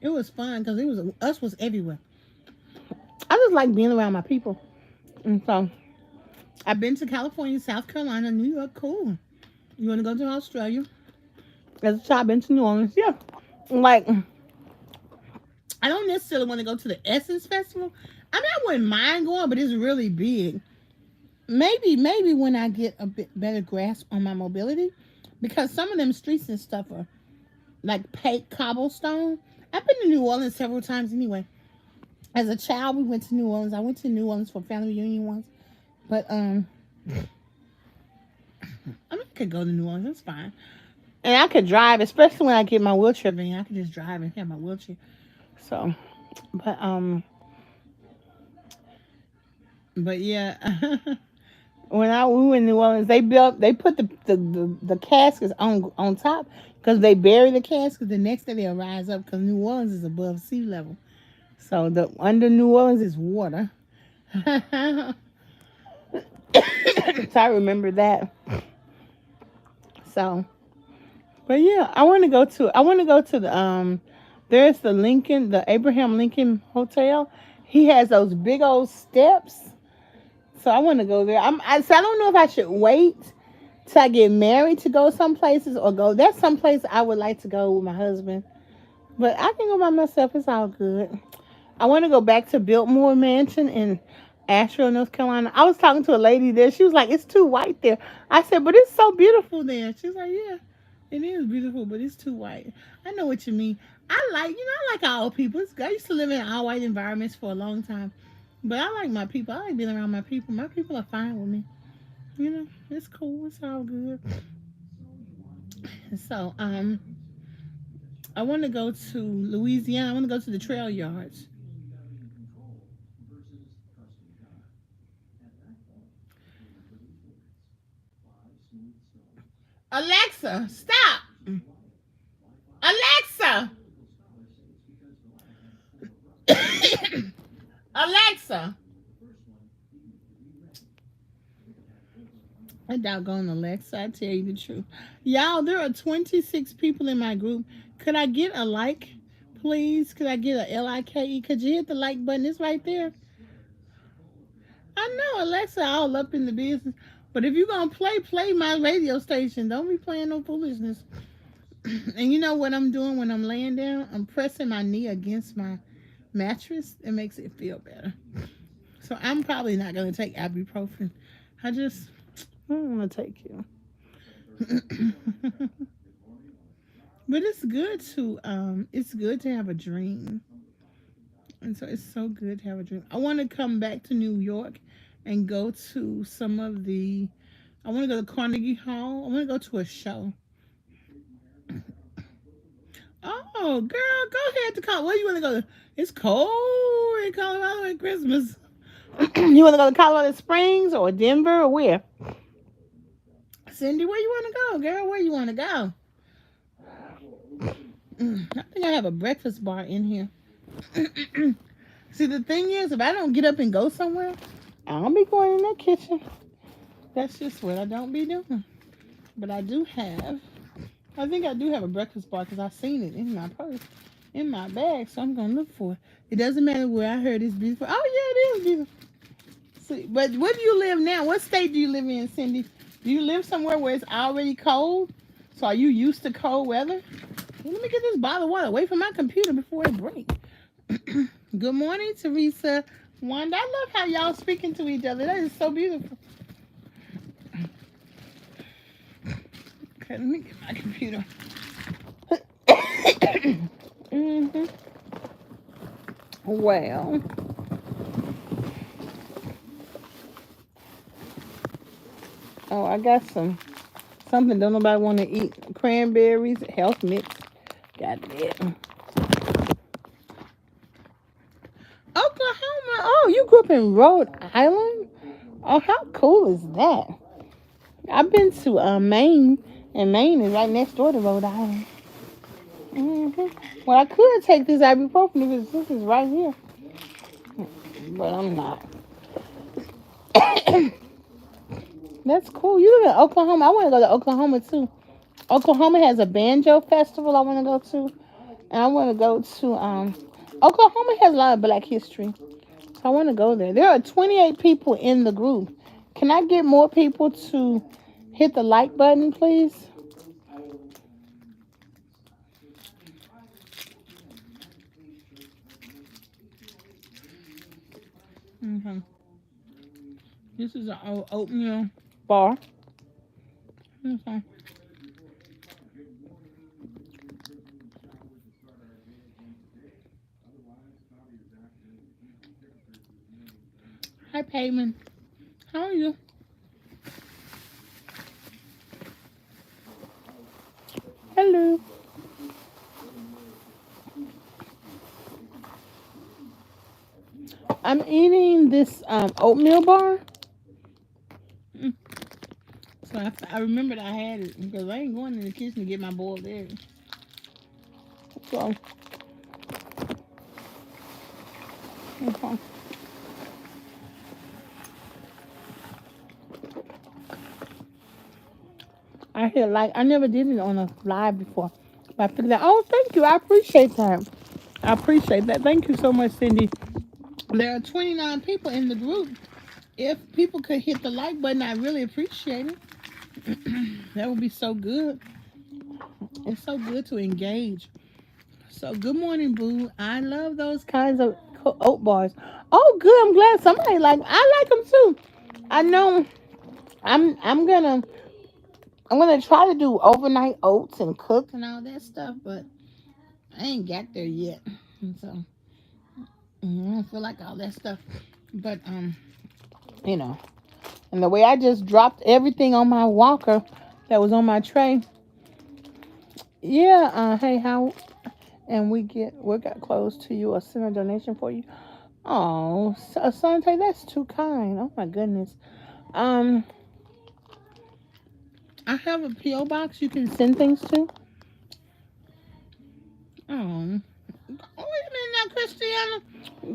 It was fun because it was us was everywhere. I just like being around my people. And so, I've been to California, South Carolina, New York. Cool. You want to go to Australia? As a child, I've been to New Orleans. Yeah. Like, I don't necessarily want to go to the Essence Festival. I mean, I wouldn't mind going, but it's really big. Maybe when I get a bit better grasp on my mobility, because some of them streets and stuff are like paved cobblestone. I've been to New Orleans several times anyway. As a child, we went to New Orleans. I went to New Orleans for family reunion once, but I mean, I could go to New Orleans. It's fine, and I could drive, especially when I get my wheelchair van. I could just drive and have my wheelchair. So, but but yeah. When we were in New Orleans, they put the caskets on top because they bury the caskets. The next day they'll rise up because New Orleans is above sea level. So the under New Orleans is water. So I remember that. So, but yeah, I want to go to the there's the Abraham Lincoln Hotel. He has those big old steps. So I want to go there. So I don't know if I should wait till I get married to go some places or go. That's some place I would like to go with my husband. But I can go by myself. It's all good. I want to go back to Biltmore Mansion in Asheville, North Carolina. I was talking to a lady there. She was like, it's too white there. I said, but it's so beautiful there. She's like, yeah, it is beautiful, but it's too white. I know what you mean. I like all people. I used to live in all white environments for a long time. But I like my people. I like being around my people. My people are fine with me. It's cool. It's all good. So, I want to go to Louisiana. I want to go to the trail yards. Alexa, stop. Alexa. Alexa. I doggone Alexa, I tell you the truth. Y'all, there are 26 people in my group. Could I get a like, please? Could I get a like? Could you hit the like button? It's right there. I know Alexa all up in the business. But if you're going to play my radio station. Don't be playing no foolishness. And you know what I'm doing when I'm laying down? I'm pressing my knee against my mattress. It makes it feel better. So I'm probably not going to take ibuprofen. I don't want to take you. But it's good to have a dream. And so it's so good to have a dream. I want to come back to New York and go to I want to go to Carnegie Hall. I want to go to a show. Oh, girl, go ahead to Colorado. Where you want to go? It's cold in Colorado at Christmas. You want to go to Colorado Springs or Denver or where? Cindy, where you want to go, girl? Where you want to go? I think I have a breakfast bar in here. See, the thing is, if I don't get up and go somewhere, I'll be going in that kitchen. That's just what I don't be doing. But I think I do have a breakfast bar because I've seen it in my purse, in my bag, so I'm going to look for it. It doesn't matter where I heard it's beautiful. Oh, yeah, it is beautiful. See, but where do you live now? What state do you live in, Cindy? Do you live somewhere where it's already cold? So are you used to cold weather? Well, let me get this bottle of water away from my computer before it breaks. Good morning, Teresa. Wanda, I love how y'all speaking to each other. That is so beautiful. Okay, let me get my computer. Well, I got something don't nobody want to eat. Cranberries, health mix. Got that. Oklahoma. Oh, you grew up in Rhode Island? Oh, how cool is that? I've been to Maine And Maine is right next door to Rhode Island. Well, I could take this ibuprofen because this is right here, but I'm not. That's cool. You live in Oklahoma. I want to go to Oklahoma too. Oklahoma has a banjo festival I want to go to, and I want to go to Oklahoma has a lot of Black history, so I want to go there. There are 28 people in the group. Can I get more people to hit the like button, please? Okay. This is an oatmeal bar. Okay. Hi, Payman. How are you? Hello. I'm eating this oatmeal bar. Mm. So I remembered I had it because I ain't going in the kitchen to get my boiled eggs. So, okay. I hear like I never did it on a live before. But I figured out, oh, thank you. I appreciate that. I appreciate that. Thank you so much, Cindy. There are 29 people in the group. If people could hit the like button, I really appreciate it. That would be so good. It's so good to engage. So good morning, Boo. I love those kinds of oat bars. Oh, good. I'm glad somebody like. I like them too. I know. I'm gonna try to do overnight oats and cook and all that stuff, but I ain't got there yet. And so I don't feel like all that stuff. But you know, and the way I just dropped everything on my walker that was on my tray. Yeah. Hey, how? And we got close to you or send a donation for you. Oh, Asante, that's too kind. Oh my goodness. Um, I have a PO box you can send things to. Oh, wait a minute now, Christiana.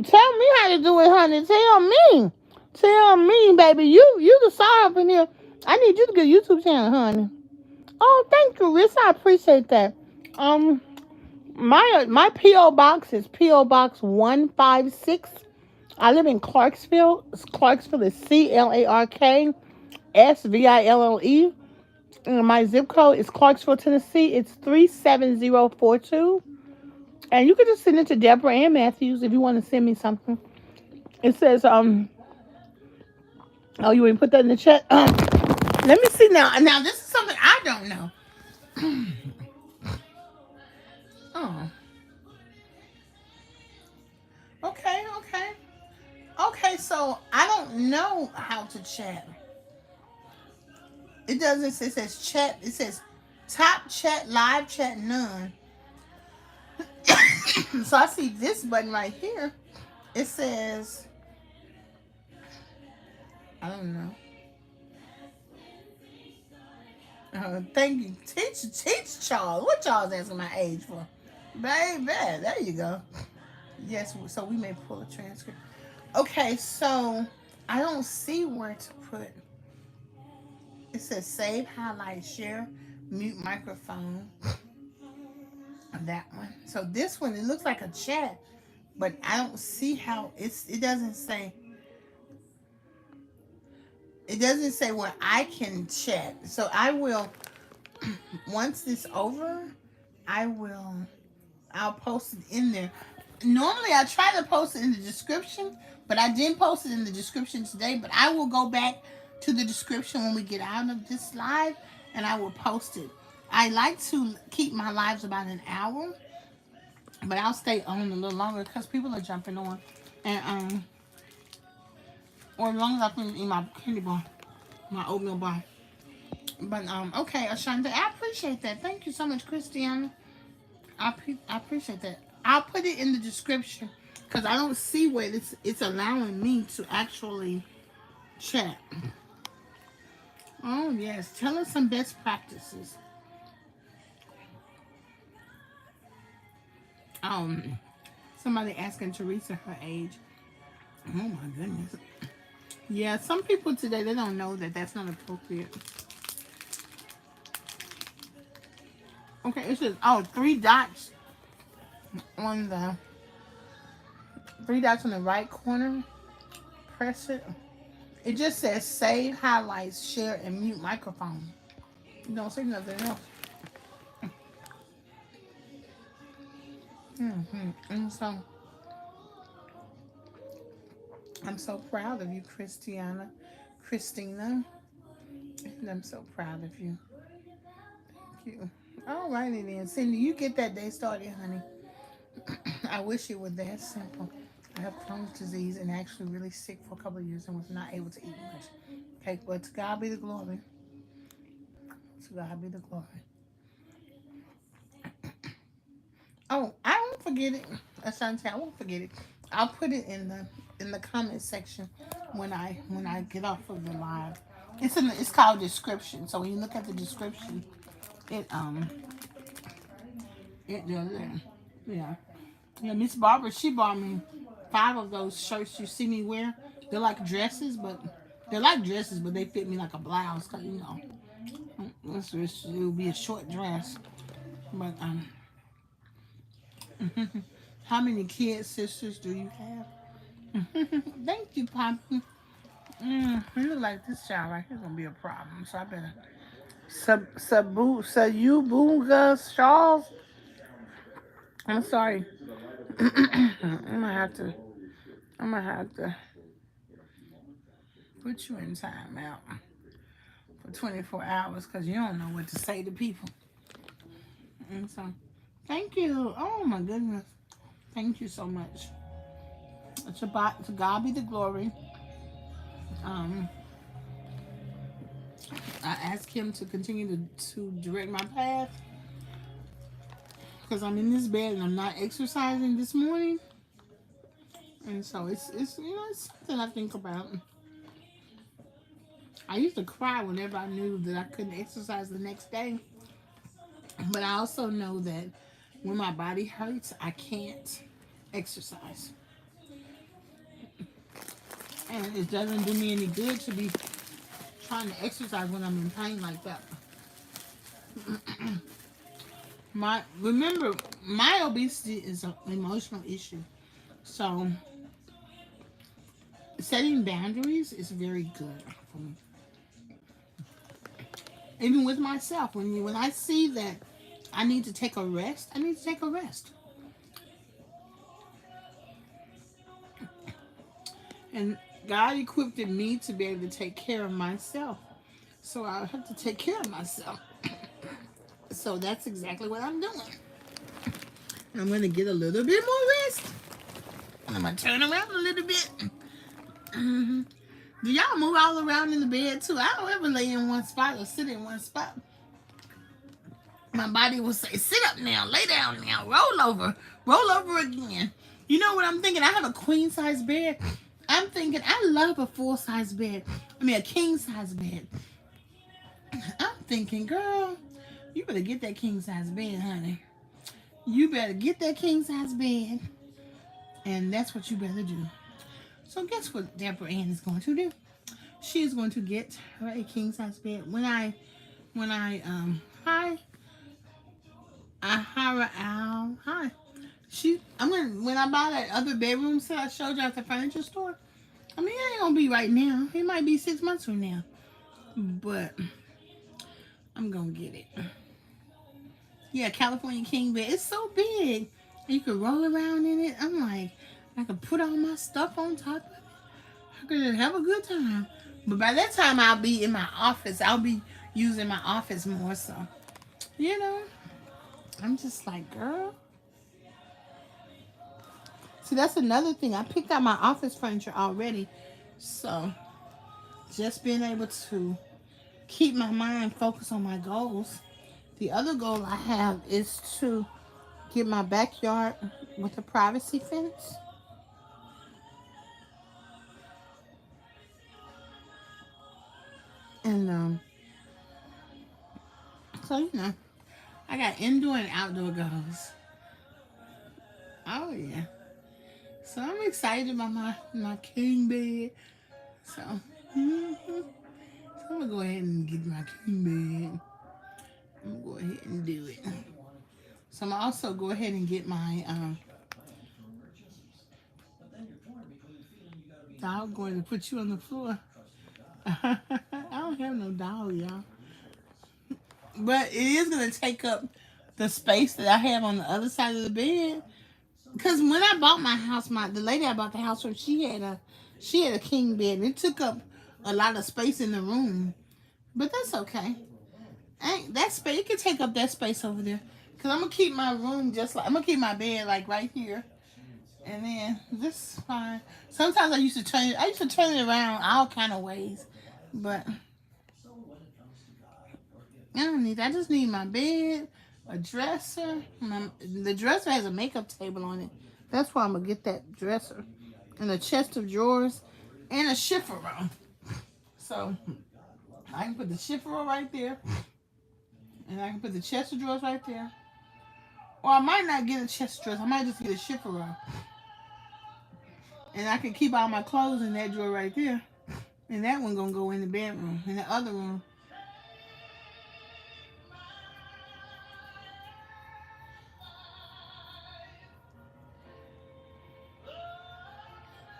Tell me how to do it, honey. Tell me. Tell me, baby. You the star up in here. I need you to get a YouTube channel, honey. Oh, thank you, Riss. I appreciate that. Um, my PO box is PO Box 156. I live in Clarksville. Clarksville is CLARKSVILLE. And my zip code is Clarksville, Tennessee. It's 37042. And you can just send it to Deborah and Matthews if you want to send me something. It says, oh, you want to put that in the chat? Let me see now. Now, this is something I don't know. Oh, okay, okay. Okay, so I don't know how to chat. It doesn't say, it says chat. It says top chat, live chat, none. So I see this button right here. It says, I don't know. Thank you. Teach Charles. What Charles asking my age for? Baby, there you go. Yes, so we may pull a transcript. Okay, so I don't see where to put. It says save, highlight, share, mute microphone. That one. So this one, it looks like a chat, but I don't see how it doesn't say. It doesn't say where I can chat. So I will, once this over, I'll post it in there. Normally I try to post it in the description, but I didn't post it in the description today, but I will go back to the description when we get out of this live and I will post it. I like to keep my lives about an hour, but I'll stay on a little longer because people are jumping on. And or as long as I can eat my candy bar, my oatmeal bar. But okay, Ashante, I appreciate that. Thank you so much, Christiana. I appreciate that. I'll put it in the description because I don't see where it's allowing me to actually chat. Oh yes, tell us some best practices. Um, somebody asking Teresa her age. Oh my goodness. Yeah, some people today, they don't know that that's not appropriate. Okay, it says, oh, on the three dots on the right corner. Press it. It just says save, highlights, share, and mute microphone. You don't say nothing else. And so, I'm so proud of you, Christina. And I'm so proud of you. Thank you. All righty then. Cindy, you get that day started, honey. I wish it were that simple. I have Crohn's disease and actually really sick for a couple of years and was not able to eat much. Okay, but to God be the glory. To God be the glory. Oh, I won't forget it. Ashanti, I won't forget it. I'll put it in the comment section when I get off of the live. It's called description. So when you look at the description, it does it. Yeah. Yeah, Miss Barbara, she bought me 5 of those shirts you see me wear. They're like dresses, but they fit me like a blouse. Cause it will be a short dress. But how many kids, sisters do you have? Thank you, Poppy. It look like this child right here gonna be a problem. So I better Sayubunga Shawls. I'm sorry. I'm gonna have to put you in timeout for 24 hours because you don't know what to say to people. And so, thank you. Oh my goodness. Thank you so much. To God be the glory. I ask him to continue to direct my path because I'm in this bed and I'm not exercising this morning. And so it's it's something I think about. I used to cry whenever I knew that I couldn't exercise the next day. But I also know that when my body hurts, I can't exercise. And it doesn't do me any good to be trying to exercise when I'm in pain like that. Remember, my obesity is an emotional issue. So setting boundaries is very good for me. Even with myself, when I see that I need to take a rest, I need to take a rest. And God equipped me to be able to take care of myself. So I have to take care of myself. So that's exactly what I'm doing. I'm going to get a little bit more rest. I'm going to turn around a little bit. Do y'all move all around in the bed too? I don't ever lay in one spot or sit in one spot. My body will say, sit up now, lay down now, roll over again. You know what I'm thinking? I have a queen size bed. I'm thinking I love a full size bed. I mean a king size bed. I'm thinking, girl, you better get that king size bed, honey. You better get that king size bed. And that's what you better do. So guess what Deborah Ann is going to do? She is going to get her a king size bed. When I hi. When I buy that other bedroom set I showed you at the furniture store. I mean, it ain't gonna be right now. It might be 6 months from now. But I'm gonna get it. Yeah, California king bed. It's so big. You can roll around in it. I'm like, I can put all my stuff on top of it. I could have a good time. But by that time, I'll be in my office. I'll be using my office more. So, I'm just like, girl. See, that's another thing. I picked out my office furniture already. So, just being able to keep my mind focused on my goals. The other goal I have is to get my backyard with a privacy fence. And so I got indoor and outdoor goals. Oh yeah. So I'm excited about my king bed. So, hmm so I'm gonna go ahead and get my king bed. I'm gonna go ahead and do it. So I'm gonna also go ahead and get my dog. Going to put you on the floor. I don't have no dog, y'all. But it is gonna take up the space that I have on the other side of the bed. Because when I bought my house, the lady I bought the house from, she had a king bed, and it took up a lot of space in the room. But that's okay. Ain't that space? It can take up that space over there. Cause I'm gonna keep my room I'm gonna keep my bed like right here, and then this is fine. Sometimes I used to turn it around all kind of ways, but I don't need. I just need my bed, a dresser. The dresser has a makeup table on it. That's why I'm gonna get that dresser, and a chest of drawers, and a chiffon. So I can put the chiffon right there, and I can put the chest of drawers right there. Or I might not get a chest of drawers. I might just get a chiffon, and I can keep all my clothes in that drawer right there. And that one gonna go in the bedroom, in the other room.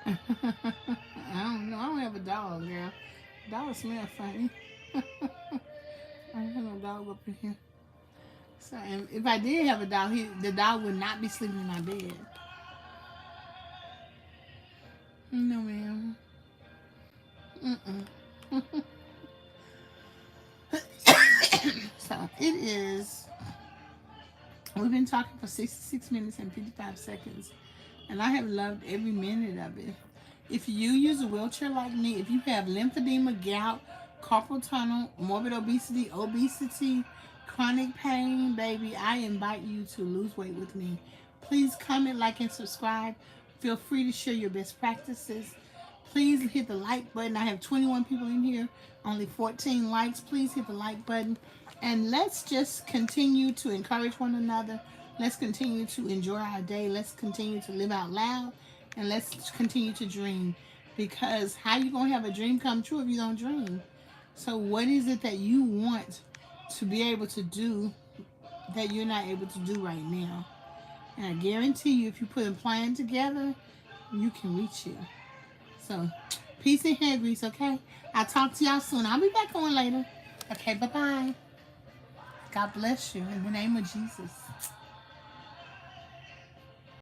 I don't know. I don't have a dog, girl. Dog smell funny. I don't have no dog up in here. So, and if I did have a dog, the dog would not be sleeping in my bed. No, ma'am. Mm-mm. So it is. We've been talking for 66 minutes and 55 seconds, and I have loved every minute of it. If you use a wheelchair like me, if you have lymphedema, gout, carpal tunnel, morbid obesity, chronic pain, baby, I invite you to lose weight with me. Please comment, like, and subscribe. Feel free to share your best practices. Please hit the like button. I have 21 people in here, only 14 likes. Please hit the like button. And let's just continue to encourage one another. Let's continue to enjoy our day. Let's continue to live out loud. And let's continue to dream. Because how you going to have a dream come true if you don't dream? So what is it that you want to be able to do that you're not able to do right now? And I guarantee you, if you put a plan together, you can reach it. So, peace and hair grease, okay? I'll talk to y'all soon. I'll be back on later. Okay, bye-bye. God bless you in the name of Jesus.